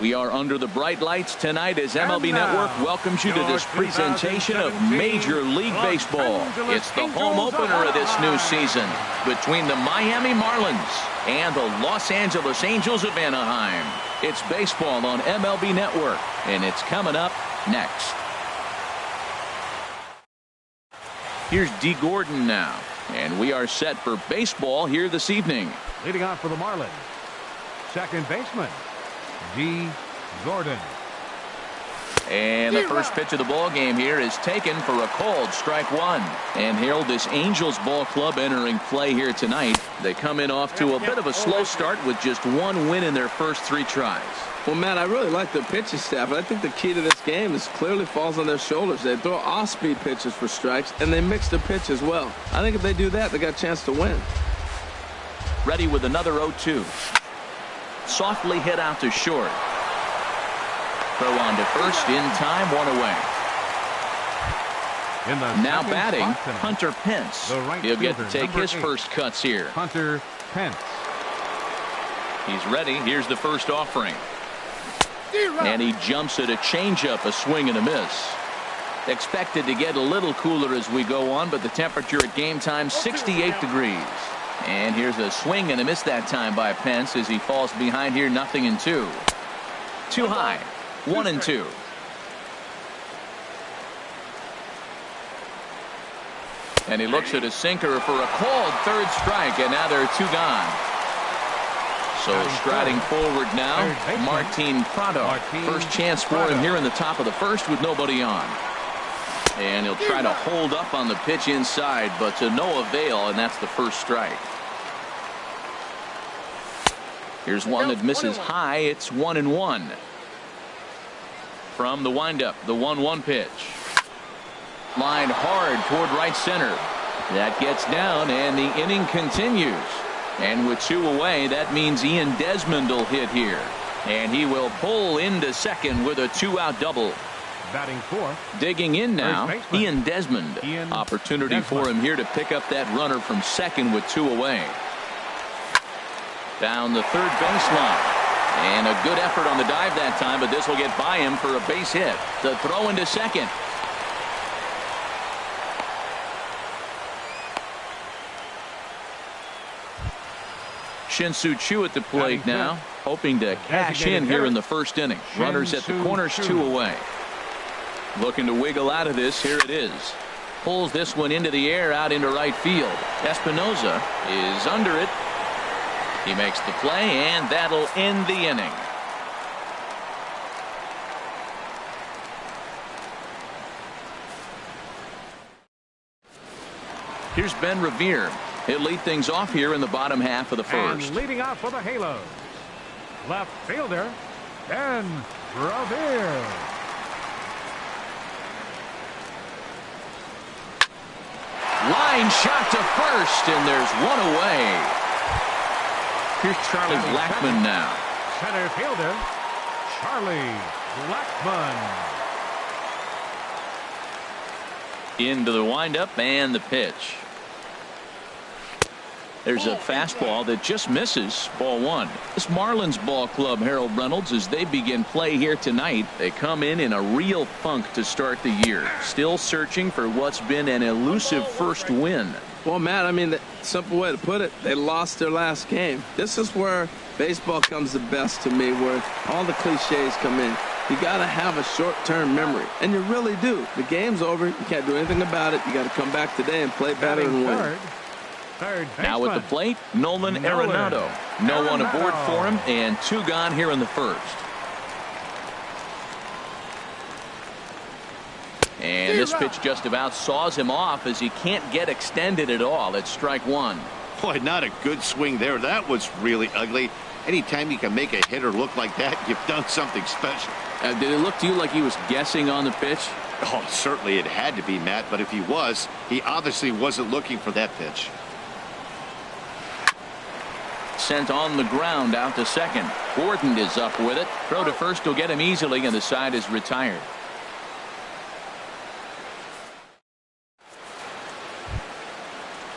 We are under the bright lights tonight as MLB Network welcomes you to this presentation of Major League Baseball. It's the home opener of this new season between the Miami Marlins and the Los Angeles Angels of Anaheim. It's baseball on MLB Network, and it's coming up next. Here's D. Gordon now, and we are set for baseball here this evening. Leading off for the Marlins, second baseman, D. Gordon. And the first pitch of the ball game here is taken for a called strike one. And Harold, this Angels ball club entering play here tonight. They come in off to a bit of a slow start with just one win in their first 3 tries. Well, Matt, I really like their pitching staff, and I think the key to this game is clearly falls on their shoulders. They throw off-speed pitches for strikes, and they mix the pitch as well. I think if they do that, they got a chance to win. Ready with another 0-2. Softly hit out to short. Throw on to first in time, 1 away. Now batting, Hunter Pence. He'll get to take his first cuts here. Hunter Pence. He's ready. Here's the first offering. And he jumps at a changeup, a swing and a miss. Expected to get a little cooler as we go on, but the temperature at game time, 68 degrees. And here's a swing and a miss that time by Pence as he falls behind here, 0-2. Too high, 1-2. And he looks at a sinker for a called third strike, and now there are 2 gone. So striding forward now, Martin Prado. First chance for him here in the top of the first with nobody on. And he'll try to hold up on the pitch inside, but to no avail, and that's the first strike. Here's one that misses high. It's 1-1. From the windup, the 1-1 pitch. Lined hard toward right center. That gets down, and the inning continues. And with 2 away, that means Ian Desmond will hit here. And he will pull into second with a 2-out double. Batting fourth. Digging in now, Ian Desmond. Opportunity for him here to pick up that runner from second with 2 away. Down the third baseline. And a good effort on the dive that time, but this will get by him for a base hit. The throw into second. Shin-Soo Choo at the plate now, hoping to cash in here in the first inning. Runners at the corners, 2 away. Looking to wiggle out of this. Here it is. Pulls this one into the air out into right field. Espinoza is under it. He makes the play, and that'll end the inning. Here's Ben Revere. He'll lead things off here in the bottom half of the first. And leading off for the Halos, left fielder Ben Revere. Line shot to first, and there's 1 away. Here's Charlie Blackmon now. Center fielder Charlie Blackmon. Into the windup and the pitch. There's a fastball that just misses. Ball 1. This Marlins ball club, Harold Reynolds, as they begin play here tonight, they come in a real funk to start the year. Still searching for what's been an elusive first win. Well, Matt, I mean, the simple way to put it, they lost their last game. This is where baseball comes the best to me, where all the cliches come in. You got to have a short-term memory, and you really do. The game's over. You can't do anything about it. You got to come back today and play better and win. Now at the plate, Nolan Arenado. No one aboard for him, and 2 gone here in the first. And this pitch just about saws him off as he can't get extended at all. It's strike 1. Boy, not a good swing there. That was really ugly. Anytime you can make a hitter look like that, you've done something special. Did it look to you like he was guessing on the pitch? Oh, certainly it had to be, Matt, but if he was, he obviously wasn't looking for that pitch. Sent on the ground out to second. Gordon is up with it. Throw to first will get him easily, and the side is retired.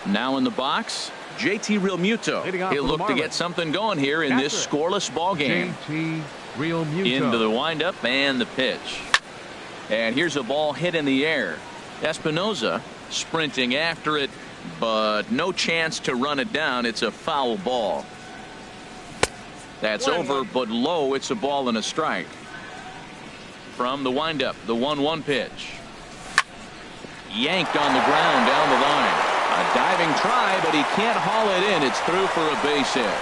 Now in the box, JT Realmuto. He'll look to get something going here in this scoreless ball game. JT Real Muto. Into the windup and the pitch. And here's a ball hit in the air. Espinoza sprinting after it, but no chance to run it down. It's a foul ball. That's over, but low. It's a ball and a strike. From the windup, the 1-1 pitch. Yanked on the ground down the line. A diving try, but he can't haul it in. It's through for a base hit.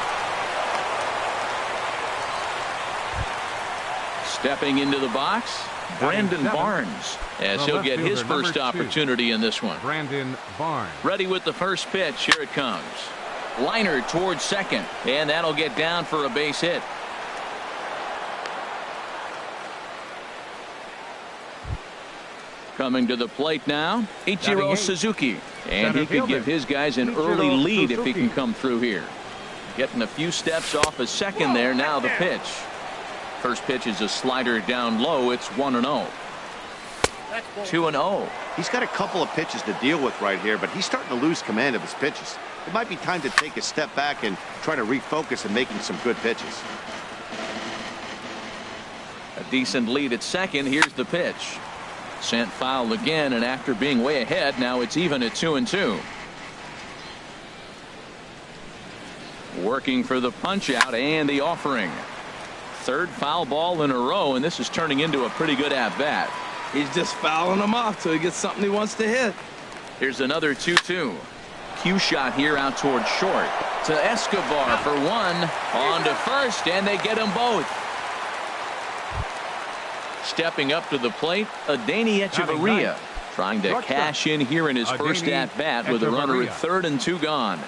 Stepping into the box, Brandon Barnes, as he'll get his first opportunity in this one. Brandon Barnes. Ready with the first pitch. Here it comes. Liner towards second, and that'll get down for a base hit. Coming to the plate now, Ichiro Suzuki. And he could give his guys an early lead if he can come through here. Getting a few steps off a second there. Now the pitch. First pitch is a slider down low. It's 1-0. 2-0. He's got a couple of pitches to deal with right here, but he's starting to lose command of his pitches. It might be time to take a step back and try to refocus and making some good pitches. A decent lead at second. Here's the pitch. Sent foul again, and after being way ahead, now it's even at 2-2. Working for the punch out and the offering. Third foul ball in a row, and this is turning into a pretty good at bat. He's just fouling them off till he gets something he wants to hit. Here's another 2-2. Cue shot here out towards short to Escobar for one, on to first, and they get them both. Stepping up to the plate, Adeiny Echeverria trying to cash in here in his first at bat with a runner at third and 2 gone.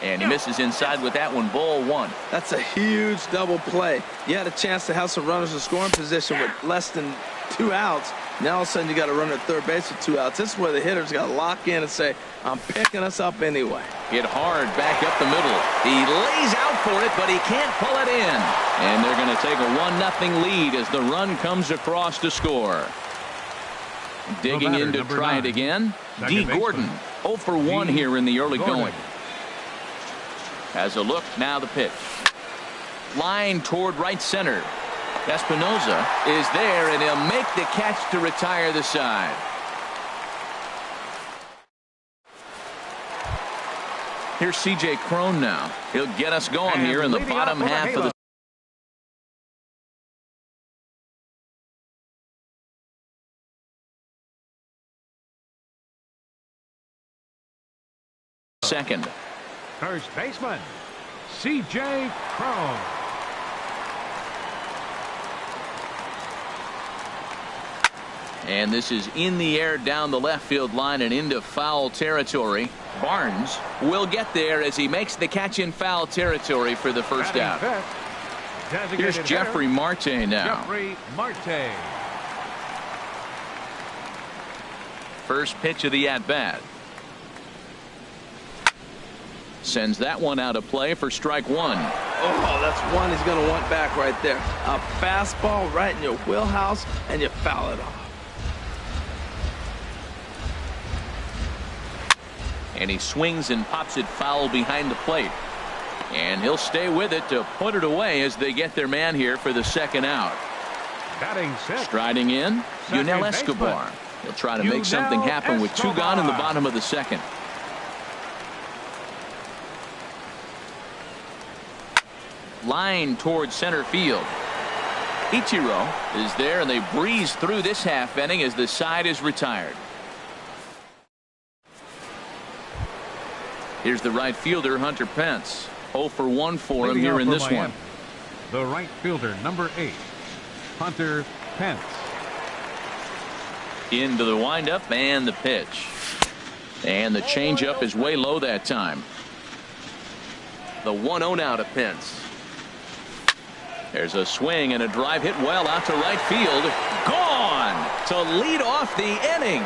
And he misses inside with that one. Ball 1. That's a huge double play. You had a chance to have some runners in scoring position with less than 2 outs. Now all of a sudden you got a runner at third base with 2 outs. This is where the hitters got to lock in and say, I'm picking us up anyway. Hit hard back up the middle. He lays out for it, but he can't pull it in. And they're going to take a 1-0 lead as the run comes across to score. Digging in to try it again. D. Gordon, 0 for 1 here in the early going. Has a look, now the pitch. Line toward right center. Espinoza is there, and he'll make the catch to retire the side. Here's C.J. Cron now. He'll get us going here in the bottom half of the second. First baseman, C.J. Cron. And this is in the air down the left field line and into foul territory. Barnes will get there as he makes the catch in foul territory for the first out. Here's Jeffrey Marte now. Jeffrey Marte. First pitch of the at-bat. Sends that one out of play for strike 1. Oh, that's one he's going to want back right there. A fastball right in your wheelhouse, and you foul it off. And he swings and pops it foul behind the plate. And he'll stay with it to put it away as they get their man here for the second out. Batting set. Striding in, Yunel Escobar. He'll try to make something happen with 2 gone in the bottom of the second. Line towards center field. Ichiro is there, and they breeze through this half inning as the side is retired. Here's the right fielder, Hunter Pence. 0 for 1 for him here in this one. The right fielder, number 8, Hunter Pence. Into the windup and the pitch. And the changeup is way low that time. The 1-0 now to Pence. There's a swing and a drive hit well out to right field. Gone to lead off the inning.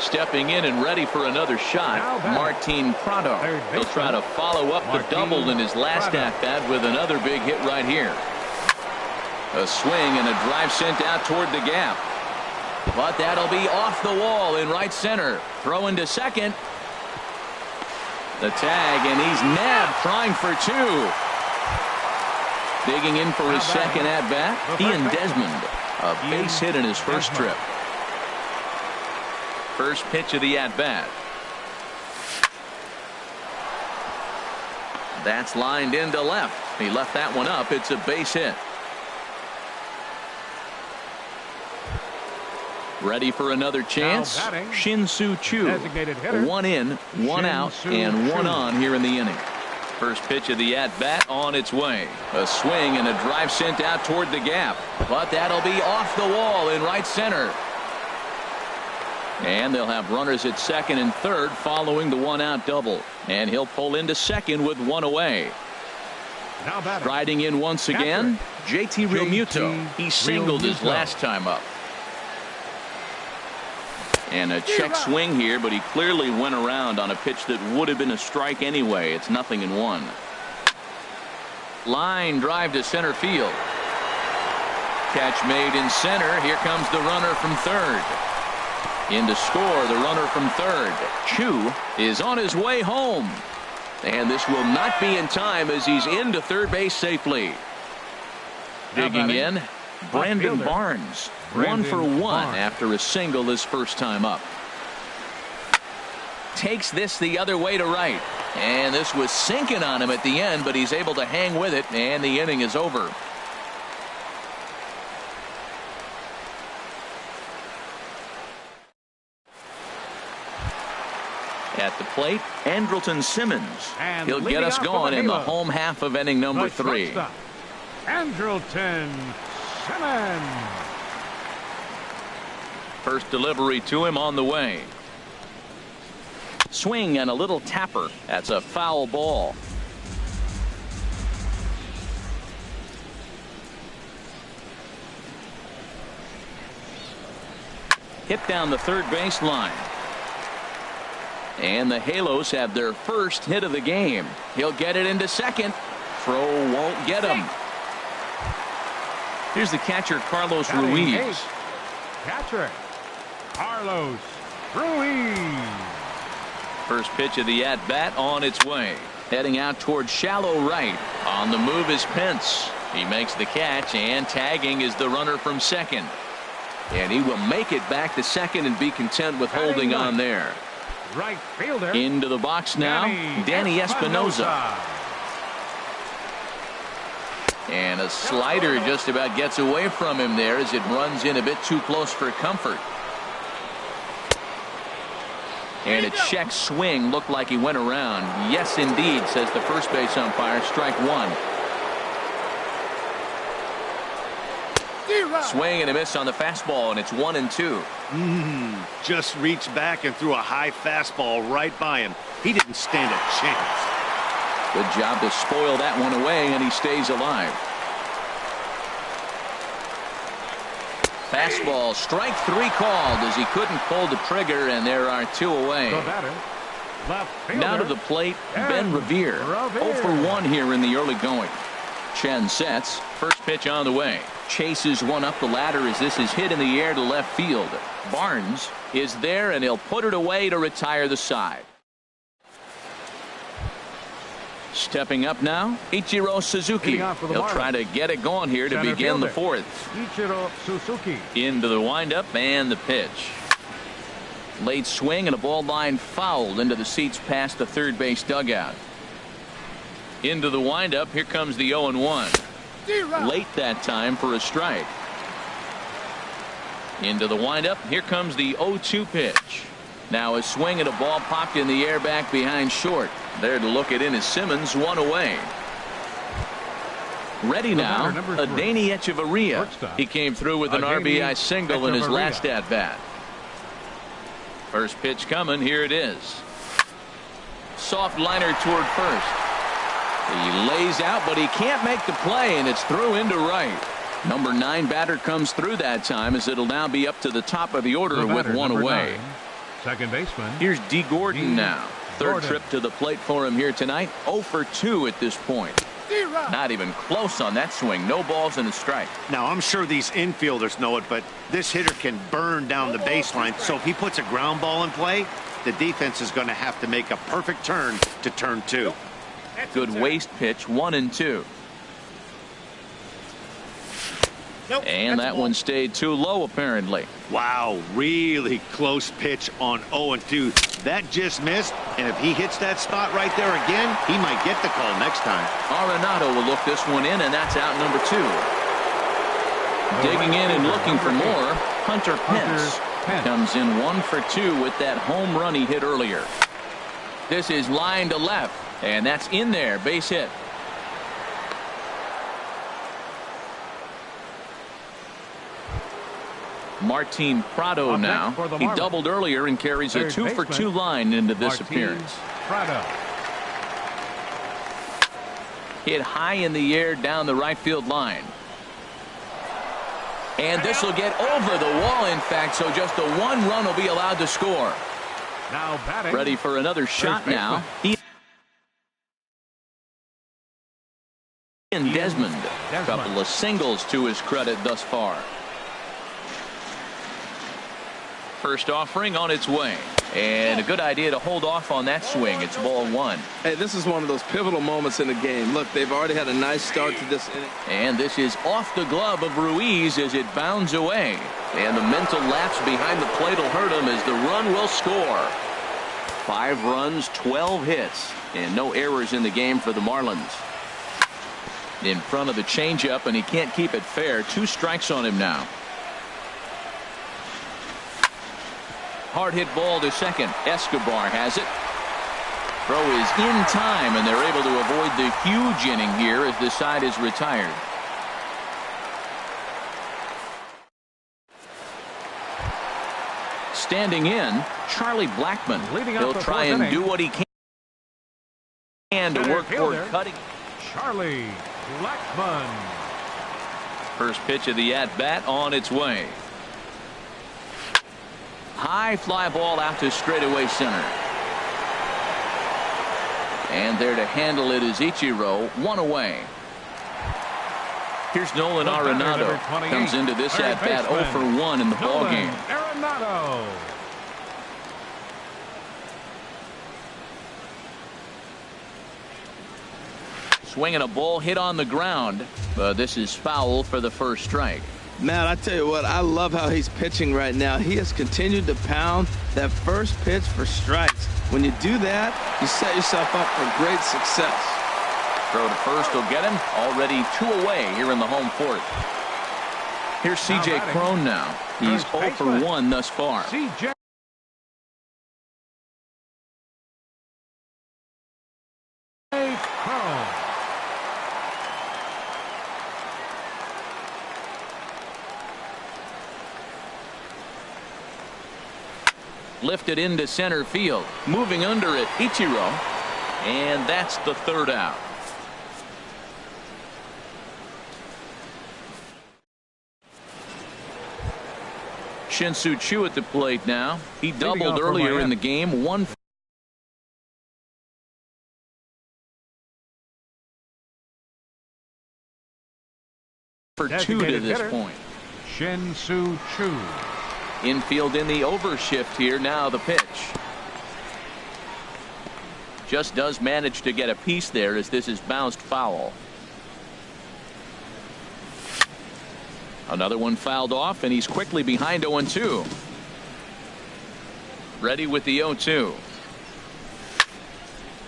Stepping in and ready for another shot, Martin Prado. He'll try to follow up the double in his last at-bat with another big hit right here. A swing and a drive sent out toward the gap. But that'll be off the wall in right center. Throw into second. The tag, and he's nabbed trying for 2. Digging in for his second at-bat, Ian Desmond. A base hit in his first trip. First pitch of the at-bat. That's lined into left. He left that one up. It's a base hit. Ready for another chance. Shin-Soo Choo. One in, one out, and one on here in the inning. First pitch of the at-bat on its way. A swing and a drive sent out toward the gap. But that'll be off the wall in right center. And they'll have runners at second and third following the one-out double. And he'll pull into second with one away. Striding in once again, JT Realmuto. He singled his last time up. And a check swing here, but he clearly went around on a pitch that would have been a strike anyway. It's 0-1. Line drive to center field. Catch made in center. Here comes the runner from third. In to score, the runner from third. Choo is on his way home. And this will not be in time as he's into third base safely. Digging in, Brandon Barnes. 1 for 1 after a single his first time up. Takes this the other way to right. And this was sinking on him at the end, but he's able to hang with it, and the inning is over. At the plate, Andrelton Simmons. He'll get us going in the home half of inning number 3. Andrelton Simmons. First delivery to him on the way. Swing and a little tapper. That's a foul ball. Hit down the third base line. And the Halos have their first hit of the game. He'll get it into second. Throw won't get him. Here's the catcher, Carlos Ruiz. Catcher Carlos Ruiz. First pitch of the at-bat on its way. Heading out towards shallow right. On the move is Pence. He makes the catch, and tagging is the runner from second. And he will make it back to second and be content with holding on there. Right fielder. Into the box now, Danny Espinosa. And a slider just about gets away from him there as it runs in a bit too close for comfort. And a check swing looked like he went around. Yes, indeed, says the first base umpire. Strike one. Swing and a miss on the fastball, and it's 1-2. Just reached back and threw a high fastball right by him. He didn't stand a chance. Good job to spoil that one away, and he stays alive. Fastball, strike 3 called as he couldn't pull the trigger, and there are 2 away. Now to the plate, Ben Revere. 0 for 1 here in the early going. Chen sets. First pitch on the way. Chases one up the ladder as this is hit in the air to left field. Barnes is there, and he'll put it away to retire the side. Stepping up now, Ichiro Suzuki. He'll try to get it going here to begin the fourth. Ichiro Suzuki. Into the windup and the pitch. Late swing and a ball line fouled into the seats past the third base dugout. Into the windup. Here comes the 0-1. Late that time for a strike. Into the windup. Here comes the 0-2 pitch. Now a swing and a ball popped in the air back behind short. There to look it in is Simmons, 1 away. Ready now, Adeiny Echeverria. He came through with an RBI single in his last at-bat. First pitch coming. Here it is. Soft liner toward first. He lays out, but he can't make the play, and it's through into right. Number 9 batter comes through that time, as it'll now be up to the top of the order with 1 away. 9, second baseman. Here's D. Gordon now. Third trip to the plate for him here tonight. 0 for 2 at this point. Not even close on that swing. No balls and a strike. Now, I'm sure these infielders know it, but this hitter can burn down the baseline. So if he puts a ground ball in play, the defense is going to have to make a perfect turn to turn 2. Good waist pitch, 1-2. Nope, And that's that a ball. one stayed too low, apparently. Wow, really close pitch on 0-2. That just missed, and if he hits that spot right there again, he might get the call next time. Arenado will look this one in, and that's out number 2. Digging in and looking for more, Hunter Pence comes in 1 for 2 with that home run he hit earlier. This is line to left, and that's in there, base hit. Martin Prado now. He doubled earlier and carries a 2 for 2 line into this appearance. Prado. Hit high in the air down the right field line. And this will get over the wall, in fact, so just the 1 run will be allowed to score. Now batting. Ready for another shot now. Ian Desmond. A couple of singles to his credit thus far. First offering on its way. And a good idea to hold off on that swing. It's ball 1. Hey, this is one of those pivotal moments in the game. Look, they've already had a nice start to this inning. And this is off the glove of Ruiz as it bounds away. And the mental lapse behind the plate will hurt him as the run will score. 5 runs, 12 hits, and no errors in the game for the Marlins. In front of the changeup, and he can't keep it fair. 2 strikes on him now. Hard hit ball to second. Escobar has it. Throw is in time, and they're able to avoid the huge inning here as the side is retired. Standing in, Charlie Blackmon. He'll try and do what he can to work toward cutting. Charlie Blackmon. First pitch of the at-bat on its way. High fly ball out to straightaway center. And there to handle it is Ichiro, 1 away. Here's Nolan Arenado. Comes into this at-bat 0 for 1 in the ballgame. Arenado. Swinging a ball hit on the ground. But this is foul for the first strike. Matt, I tell you what, I love how he's pitching right now. He has continued to pound that first pitch for strikes. When you do that, you set yourself up for great success. Throw to first will get him. Already 2 away here in the home 4th. Here's C.J. Cron now. He's 0 for 1 thus far. C.J. Cron. Lifted into center field. Moving under it, Ichiro. And that's the 3rd out. Shin-Soo Choo at the plate now. He doubled earlier in the game. 1 for 2 to this point. Shin-Soo Choo. Infield in the overshift here. Now the pitch. Just does manage to get a piece there as this is bounced foul. Another one fouled off, and he's quickly behind 0-2. Ready with the 0-2.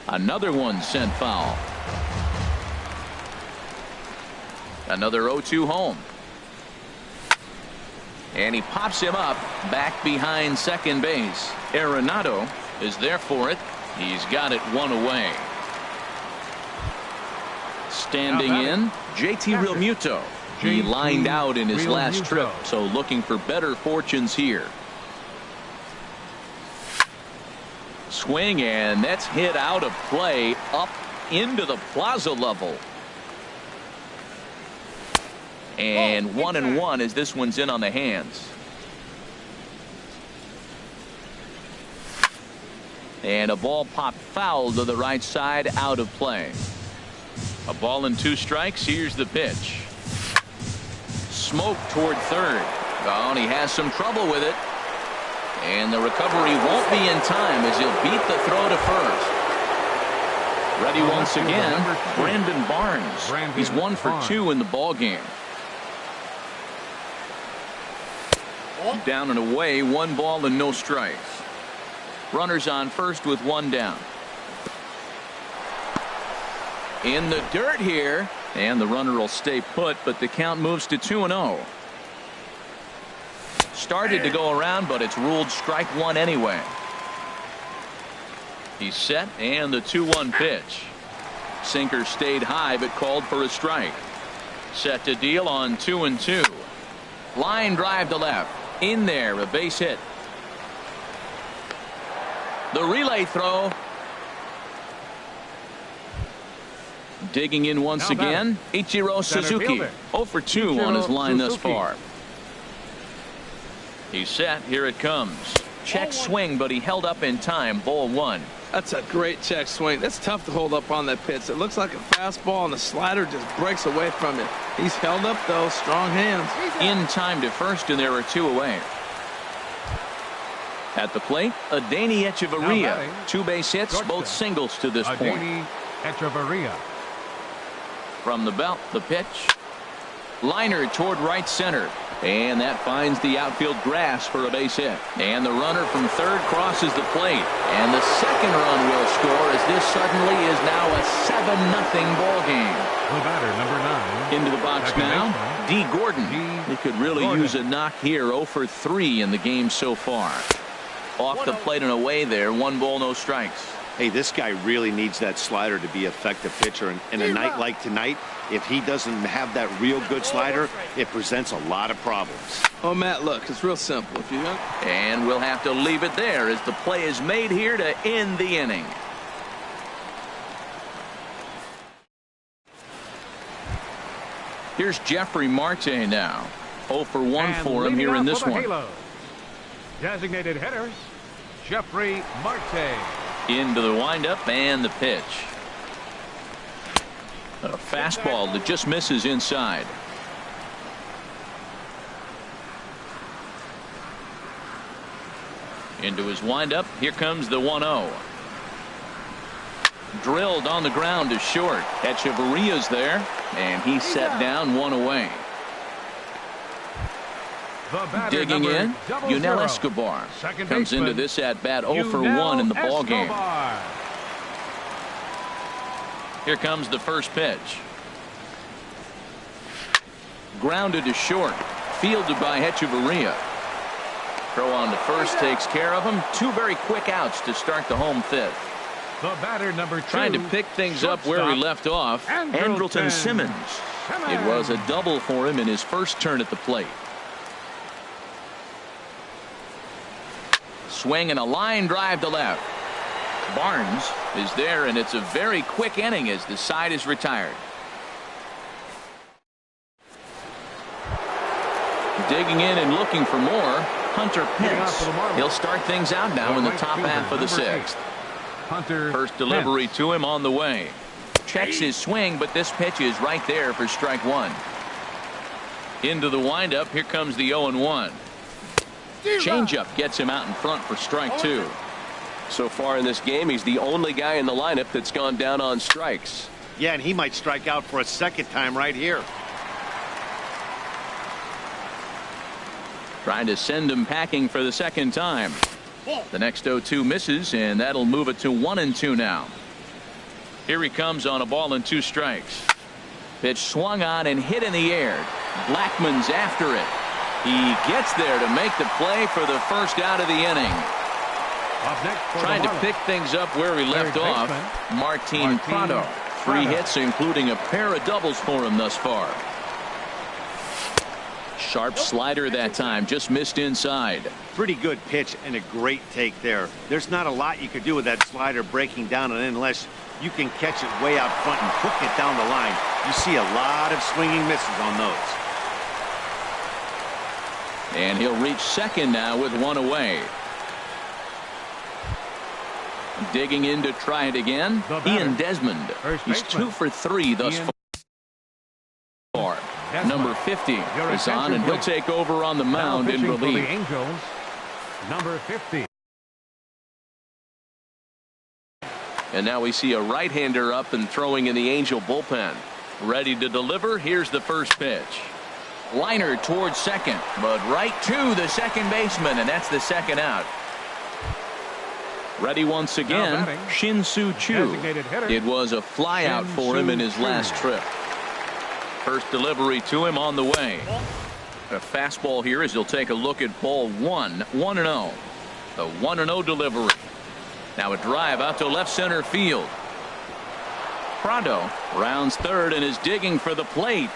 Another one sent foul. Another 0-2 home. And he pops him up back behind second base. Arenado is there for it. He's got it 1 away. Standing in, JT Realmuto. He lined out in his last trip, so looking for better fortunes here. Swing, and that's hit out of play up into the plaza level. And 1-1 as this one's in on the hands. And a ball popped foul to the right side, out of play. A ball and 2 strikes. Here's the pitch. Smoke toward third. Oh, and he has some trouble with it. And the recovery won't be in time as he'll beat the throw to first. Ready once again, Brandon Barnes. He's 1 for 2 in the ball game. Down and away, 1 ball and no strikes. Runners on first with 1 down. In the dirt here, and the runner will stay put, but the count moves to 2-0. Started to go around, but it's ruled strike 1 anyway. He's set, and the 2-1 pitch. Sinker stayed high, but called for a strike. Set to deal on 2-2. Line drive to left. In there, a base hit. The relay throw. Digging in once again, Ichiro Suzuki. 0 for 2 on his line thus far. He's set. Here it comes. Check swing, but he held up in time. Ball 1. That's a great check swing. That's tough to hold up on that pitch. It looks like a fastball, and the slider just breaks away from it. He's held up, though. Strong hands. In time to first, and there are 2 away. At the plate, Adeiny Echeverria. 2 base hits, both singles to this point. Adeiny Echeverria. From the belt, the pitch. Liner toward right center. And that finds the outfield grass for a base hit. And the runner from third crosses the plate. And the second run will score as this suddenly is now a 7-0 ball game. The batter, number 9. Into the box Second now, baseman, D. Gordon. He could really use a knock here. 0 for 3 in the game so far. Off the plate and away there. 1 ball, no strikes. Hey, this guy really needs that slider to be an effective pitcher. And in a night like tonight, if he doesn't have that real good slider, it presents a lot of problems. Oh, Matt, look, it's real simple. If you don't... And we'll have to leave it there as the play is made here to end the inning. Here's Jeffrey Marte now. 0 for 1 for him here in this one. Halos. Designated hitters, Jeffrey Marte. Into the windup and the pitch. A fastball that just misses inside. Into his windup. Here comes the 1-0. Drilled on the ground to short. Echeverria's there, and he's set down 1 away. Digging in, Yunel Escobar comes into this at bat 0 for 1 in the ball game. Here comes the first pitch. Grounded to short. Fielded by Echeverria. Throw on to first takes care of him. 2 very quick outs to start the home 5th. The batter, number 2. Trying to pick things up where he left off. Andrelton Simmons. It was a double for him in his first turn at the plate. Swing and a line drive to left. Barnes is there, and it's a very quick inning as the side is retired. Digging in and looking for more, Hunter Pence. He'll start things out now in the top half of the 6th. First delivery to him on the way. Checks his swing, but this pitch is right there for strike 1. Into the windup. Here comes the 0-1. Changeup gets him out in front for strike 2. So far in this game, he's the only guy in the lineup that's gone down on strikes. Yeah, and he might strike out for a second time right here. Trying to send him packing for the second time. The next 0-2 misses, and that'll move it to 1-2 now. Here he comes on a ball and 2 strikes. Pitch swung on and hit in the air. Blackmon's after it. He gets there to make the play for the first out of the inning. Trying to pick things up where he left off. Martin Prado. 3 hits, including a pair of doubles for him thus far. Sharp slider that time, just missed inside. Pretty good pitch and a great take there. There's not a lot you could do with that slider breaking down and in unless you can catch it way out front and hook it down the line. You see a lot of swinging misses on those. And he'll reach second now with 1 away. Digging in to try it again, Ian Desmond. He's 2 for 3 thus far. Number 50 is on, and he'll take over on the mound in relief. The Angels, number 50. And now we see a right-hander up and throwing in the Angel bullpen. Ready to deliver. Here's the first pitch. Liner towards second, but right to the second baseman, and that's the second out. Ready once again, Shin-Soo Choo. It was a flyout for him in his last trip. First delivery to him on the way. A fastball here as he'll take a look at ball 1, 1-0. The 1-0 delivery. Now a drive out to left center field. Prado rounds third and is digging for the plate.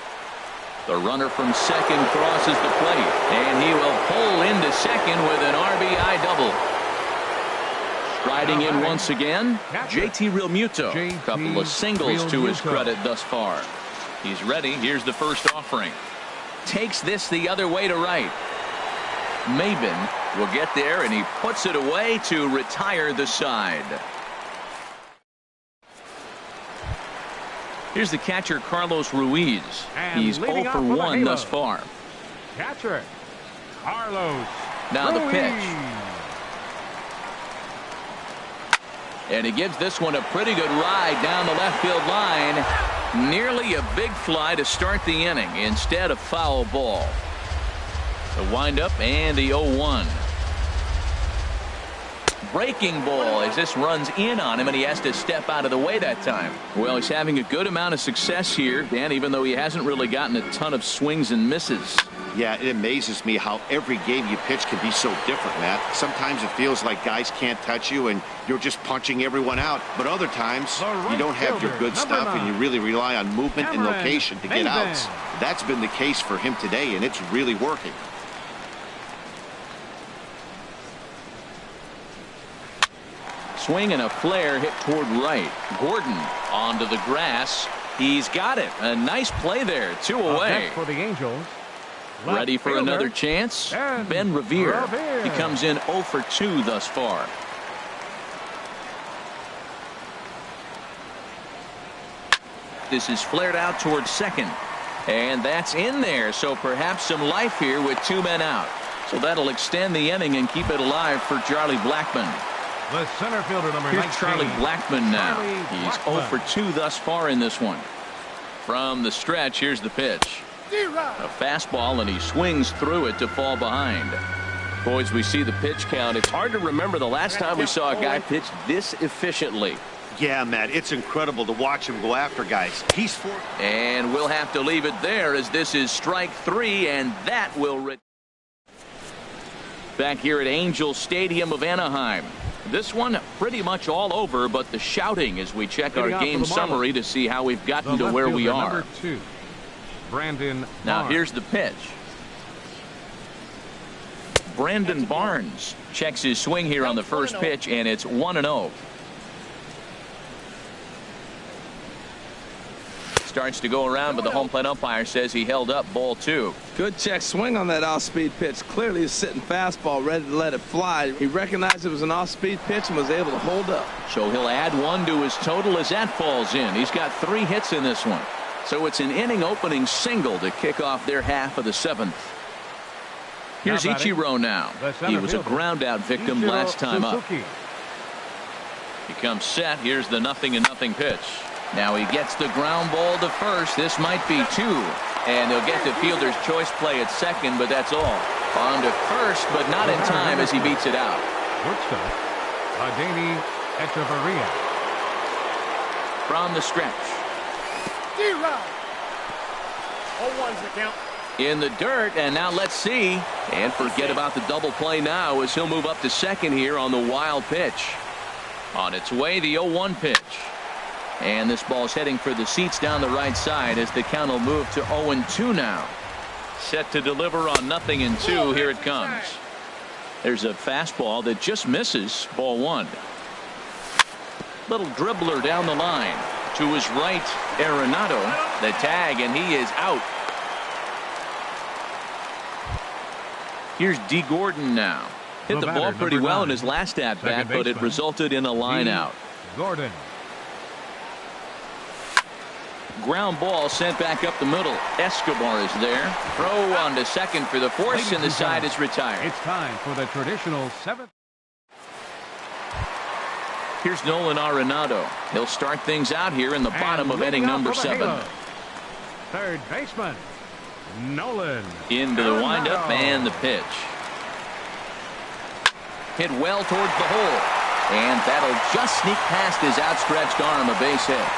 The runner from second crosses the plate, and he will pull into second with an RBI double. Striding in once again, JT Realmuto. Couple of singles to his credit thus far. He's ready. Here's the first offering. Takes this the other way to right. Maben will get there, and he puts it away to retire the side. Here's the catcher, Carlos Ruiz. He's 0 for 1 thus far. Catcher, Carlos. Now the pitch. And he gives this one a pretty good ride down the left field line. Nearly a big fly to start the inning instead of foul ball. The windup and the 0-1. Breaking ball as this runs in on him, and he has to step out of the way that time. Well, he's having a good amount of success here, Dan, even though he hasn't really gotten a ton of swings and misses. Yeah, it amazes me how every game you pitch can be so different, Matt. Sometimes it feels like guys can't touch you and you're just punching everyone out. But other times you don't have your good stuff and you really rely on movement and location to get outs. That's been the case for him today, and it's really working. Swing and a flare hit toward right. Gordon onto the grass. He's got it. A nice play there. 2 away. For the Angels. Ready for another chance? Ben Revere. He comes in 0 for 2 thus far. This is flared out towards second. And that's in there. So perhaps some life here with 2 men out. So that'll extend the inning and keep it alive for Charlie Blackmon. The center fielder, number 19. Here's Charlie Blackmon now. He's 0 for 2 thus far in this one. From the stretch, here's the pitch. A fastball, and he swings through it to fall behind. Boys, we see the pitch count. It's hard to remember the last time we saw a guy pitch this efficiently. Yeah, Matt, it's incredible to watch him go after guys. He's for. And we'll have to leave it there as this is strike 3, and that will. Back here at Angel Stadium of Anaheim. This one pretty much all over, but the shouting as we check our game summary to see how we've gotten to where we are. Now here's the pitch. Brandon Barnes checks his swing here on the first pitch, and it's 1-0. Starts to go around, but the home plate umpire says he held up ball 2. Good check swing on that off-speed pitch. Clearly a sitting fastball ready to let it fly. He recognized it was an off-speed pitch and was able to hold up. So he'll add 1 to his total as that falls in. He's got 3 hits in this one. So it's an inning opening single to kick off their half of the 7th. Here's Ichiro now. He was a ground out victim last time up. He comes set. Here's the 0-0 pitch. Now he gets the ground ball to first. This might be 2. And they'll get the fielder's choice play at second, but that's all. On to first, but not in time as he beats it out. Shortstop, Adani Echeverria. From the stretch. 0-1's the count. In the dirt, and now let's see. And forget about the double play now as he'll move up to second here on the wild pitch. On its way, the 0-1 pitch. And this ball's heading for the seats down the right side as the count will move to 0-2 now. Set to deliver on 0-2. Here it comes. There's a fastball that just misses. Ball 1. Little dribbler down the line. To his right, Arenado. The tag, and he is out. Here's D. Gordon now. Hit the ball pretty well in his last at-bat, but it resulted in a line out. Gordon. Ground ball sent back up the middle. Escobar is there. Throw on to second for the force, and the side is retired. It's time for the traditional 7th. Here's Nolan Arenado. He'll start things out here in the bottom of inning number 7. Third baseman, Nolan. Into the windup and the pitch. Hit well towards the hole. And that'll just sneak past his outstretched arm, a base hit.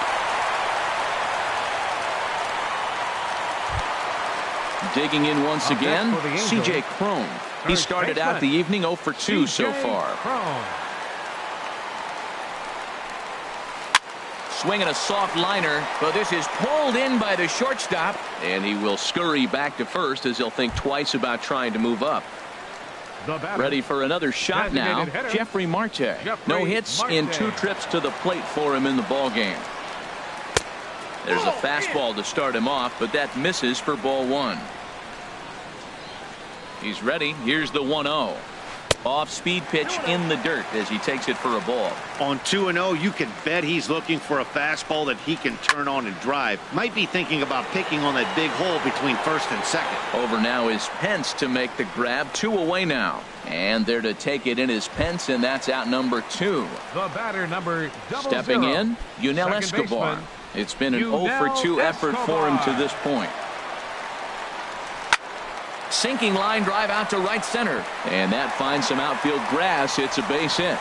Digging in once again, C.J. Cron. He started out the evening 0 for 2 so far. Swinging a soft liner, but this is pulled in by the shortstop, and he will scurry back to first as he'll think twice about trying to move up. Ready for another shot now, Jeffrey Marte. No hits in 2 trips to the plate for him in the ballgame. There's a fastball to start him off, but that misses for ball 1. He's ready. Here's the 1-0. Off-speed pitch in the dirt as he takes it for a ball. On 2-0, you can bet he's looking for a fastball that he can turn on and drive. Might be thinking about picking on that big hole between first and second. Over now is Pence to make the grab. 2 away now. And there to take it in is Pence, and that's out number 2. The batter number 00. Stepping in, Yunel Escobar. It's been an 0 for 2 effort for him to this point. Sinking line drive out to right center. And that finds some outfield grass. It's a base hit.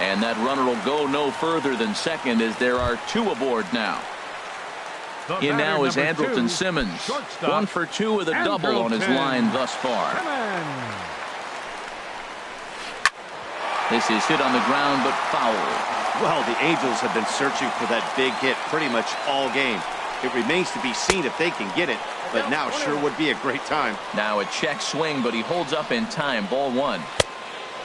And that runner will go no further than second as there are 2 aboard now. In now is Andrelton Simmons. 1 for 2 with a double on his line thus far. This is hit on the ground but foul. Well, the Angels have been searching for that big hit pretty much all game. It remains to be seen if they can get it, but now sure would be a great time. Now a check swing, but he holds up in time. Ball 1.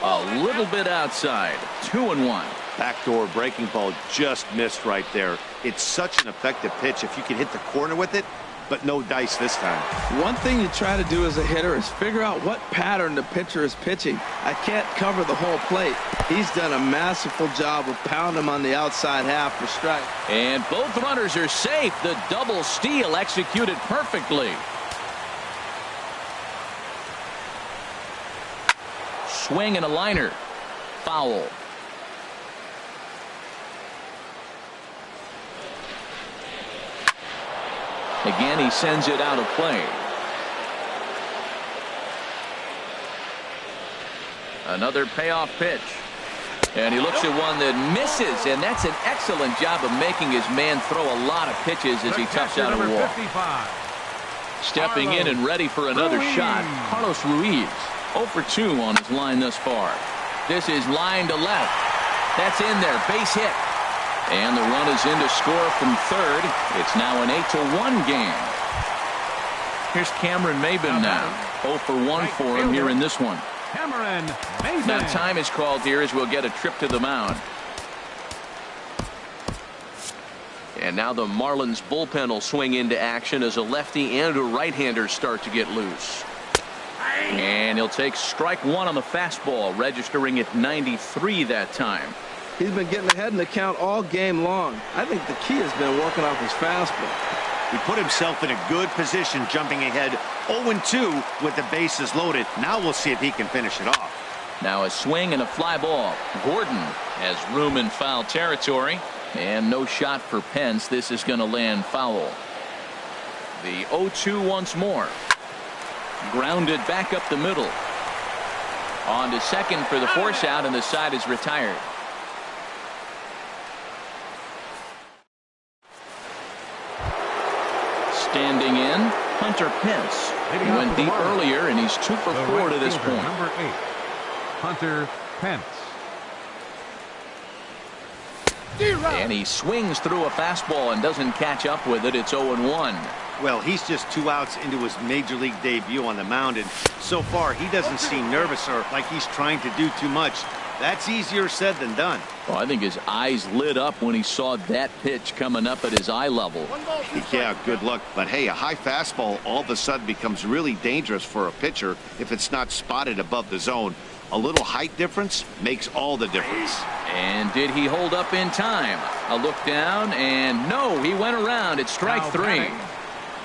A little bit outside. 2-1. Backdoor breaking ball just missed right there. It's such an effective pitch if you can hit the corner with it, but no dice this time. One thing you try to do as a hitter is figure out what pattern the pitcher is pitching. I can't cover the whole plate. He's done a masterful job of pounding him on the outside half for strike. And both runners are safe. The double steal executed perfectly. Swing and a liner. Foul. Again, he sends it out of play. Another payoff pitch. And he looks at one that misses, and that's an excellent job of making his man throw a lot of pitches as he touched out a wall. Stepping in and ready for another shot, Carlos Ruiz. 0 for 2 on his line thus far. This is line to left. That's in there, base hit. And the run is in to score from third. It's now an 8-1 game. Here's Cameron Maybin now. 0 for 1 for him here in this one. Cameron Maybin. Now time is called here as we'll get a trip to the mound. And now the Marlins bullpen will swing into action as a lefty and a right-hander start to get loose. And he'll take strike 1 on the fastball, registering at 93 that time. He's been getting ahead in the count all game long. I think the key has been working off his fastball. He put himself in a good position jumping ahead 0-2 with the bases loaded. Now we'll see if he can finish it off. Now a swing and a fly ball. Gordon has room in foul territory. And no shot for Pence. This is going to land foul. The 0-2 once more. Grounded back up the middle. On to second for the force out, and the side is retired. Standing in, Hunter Pence. He went deep earlier, and he's 2 for 4 to this point. Number 8, Hunter Pence. And he swings through a fastball and doesn't catch up with it. It's 0-1. Well, he's just 2 outs into his major league debut on the mound, and so far he doesn't seem nervous or like he's trying to do too much. That's easier said than done. Well, I think his eyes lit up when he saw that pitch coming up at his eye level. Yeah, good luck. But hey, a high fastball all of a sudden becomes really dangerous for a pitcher if it's not spotted above the zone. A little height difference makes all the difference. And did he hold up in time? A look down, and no, he went around. It's strike 3.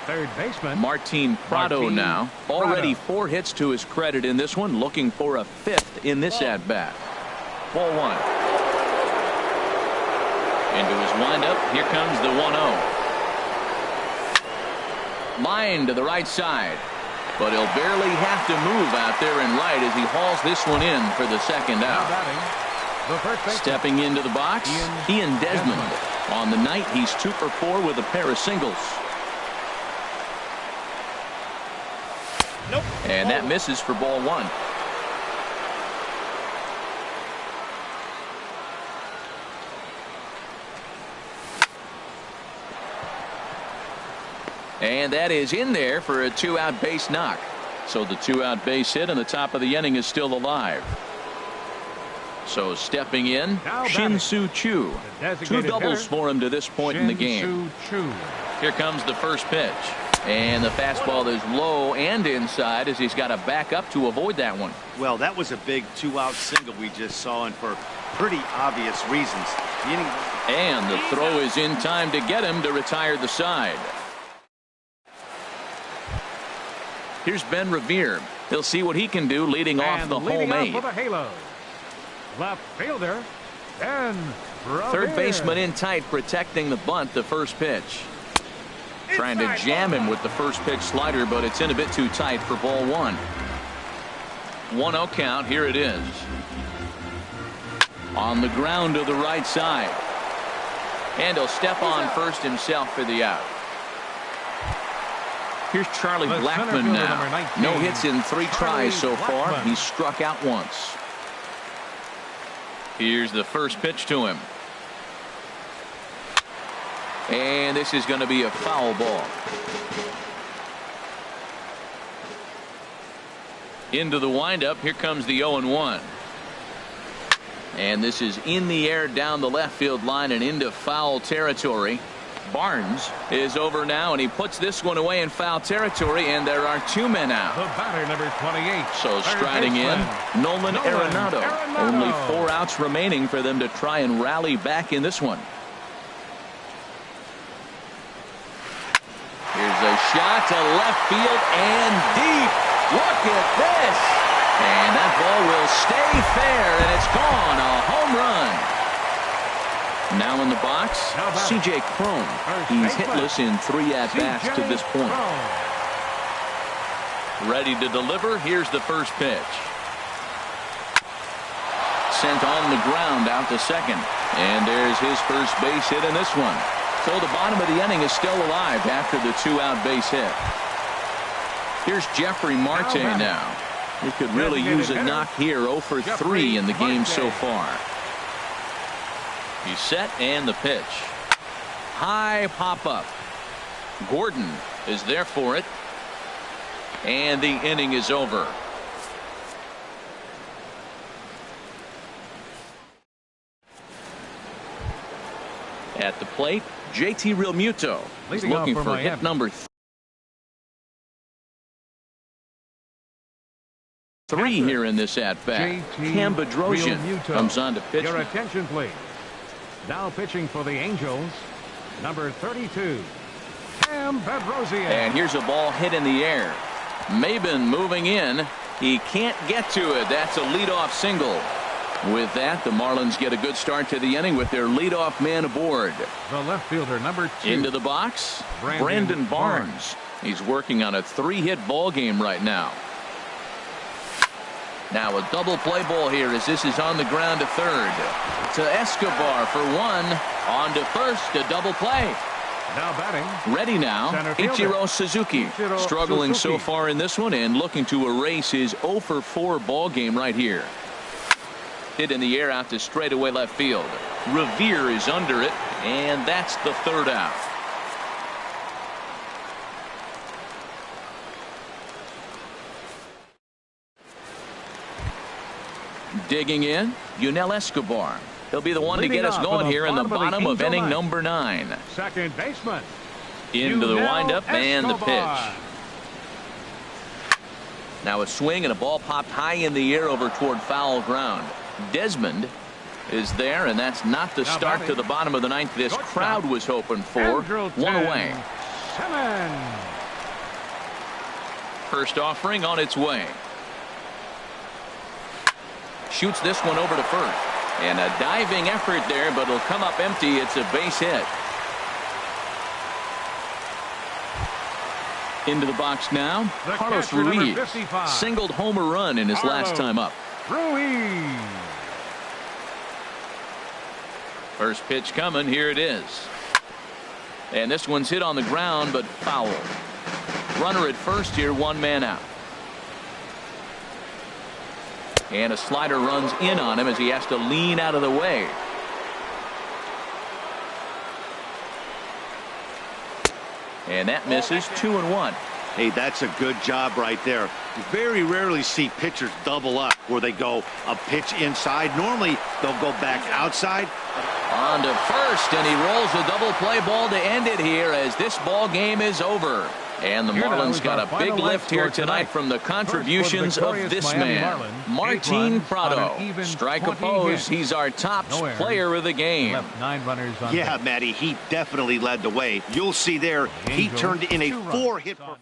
Third baseman Martin Prado now. Already 4 hits to his credit in this one, looking for a 5th in this at-bat. Ball 1. Into his windup. Here comes the 1-0. Line to the right side. But he'll barely have to move out there in right as he hauls this one in for the second out. Stepping into the box, Ian Desmond. On the night, he's 2 for 4 with a pair of singles. Nope. And that misses for ball 1. And that is in there for a 2-out base knock. So the 2-out base hit and the top of the inning is still alive. So stepping in, Shin-Soo Choo. 2 doubles for him to this point in the game. Here comes the first pitch. And the fastball is low and inside as he's got to back up to avoid that one. Well, that was a big 2-out single we just saw, and for pretty obvious reasons. And the throw is in time to get him to retire the side. Here's Ben Revere. He'll see what he can do leading off the homemade. Left fielder, Ben Revere. Third baseman in tight, protecting the bunt, the first pitch. Trying to jam him with the first pitch slider, but it's in a bit too tight for ball 1. 1-0 count. Here it is. On the ground to the right side. And he'll step on first himself for the out. Here's Charlie Blackmon now. No hits in 3 tries so far. He's struck out once. Here's the first pitch to him. And this is going to be a foul ball. Into the windup. Here comes the 0-1. And this is in the air down the left field line and into foul territory. Barnes is over now, and he puts this one away in foul territory, and there are 2 men out. The batter, number 28. So striding in, Nolan Arenado. Only 4 outs remaining for them to try and rally back in this one. Here's a shot to left field and deep. Look at this. And that ball will stay fair, and it's gone. A home run. Now in the box, C.J. Cron. He's hitless in 3 at-bats to this point. Ready to deliver. Here's the first pitch. Sent on the ground out to second. And there's his first base hit in this one. So the bottom of the inning is still alive after the 2-out base hit. Here's Jeffrey Marte now. He could really use a knock here. 0 for 3 in the game so far. He's set and the pitch. High pop up. Gordon is there for it. And the inning is over. At the plate, JT Realmuto is looking for hit number 3 here in this at-bat. Cam Bedrosian comes on to pitch. Your attention, please. Now pitching for the Angels, number 32, Cam Bedrosian. And here's a ball hit in the air. Maben moving in. He can't get to it. That's a leadoff single. With that, the Marlins get a good start to the inning with their leadoff man aboard. The left fielder, number 2. Into the box, Brandon Barnes. He's working on a 3-hit ball game right now. Now a double play ball here as this is on the ground to third. To Escobar for 1. On to first, a double play. Now batting. Ready now, Ichiro Suzuki. Struggling so far in this one and looking to erase his 0 for 4 ball game right here. Hit in the air out to straightaway left field. Revere is under it, and that's the 3rd out. Digging in, Yunel Escobar. He'll be the one to get us going here in the bottom of inning number 9. Second baseman. Into the windup and the pitch. Now a swing and a ball popped high in the air over toward foul ground. Desmond is there, and that's not the start to the bottom of the 9th this crowd was hoping for. 1 away. First offering on its way. Shoots this one over to first. And a diving effort there, but it'll come up empty. It's a base hit. Into the box now, The Carlos catcher, number Ruiz 55. singled home a run in his last Carlos time up. Ruiz. First pitch coming. Here it is. And this one's hit on the ground, but foul. Runner at first here, one man out. And a slider runs in on him as he has to lean out of the way. And that misses. 2-1. Hey, that's a good job right there. You very rarely see pitchers double up where they go a pitch inside. Normally, they'll go back outside. On to first, and he rolls a double play ball to end it here as this ball game is over. And the Here now Marlins is got our a final big live lift here score tonight tonight. from the contributions First, for the of this victorious man, Miami Marlins, 8 Martin runs on an Prado. even Strike 20 opposed, hits. he's our top No errors. player of the game. Left 9 runners on Yeah, base. Matty, he definitely led the way. You'll see there, The he Angels, turned in a 2 runs 4-hit on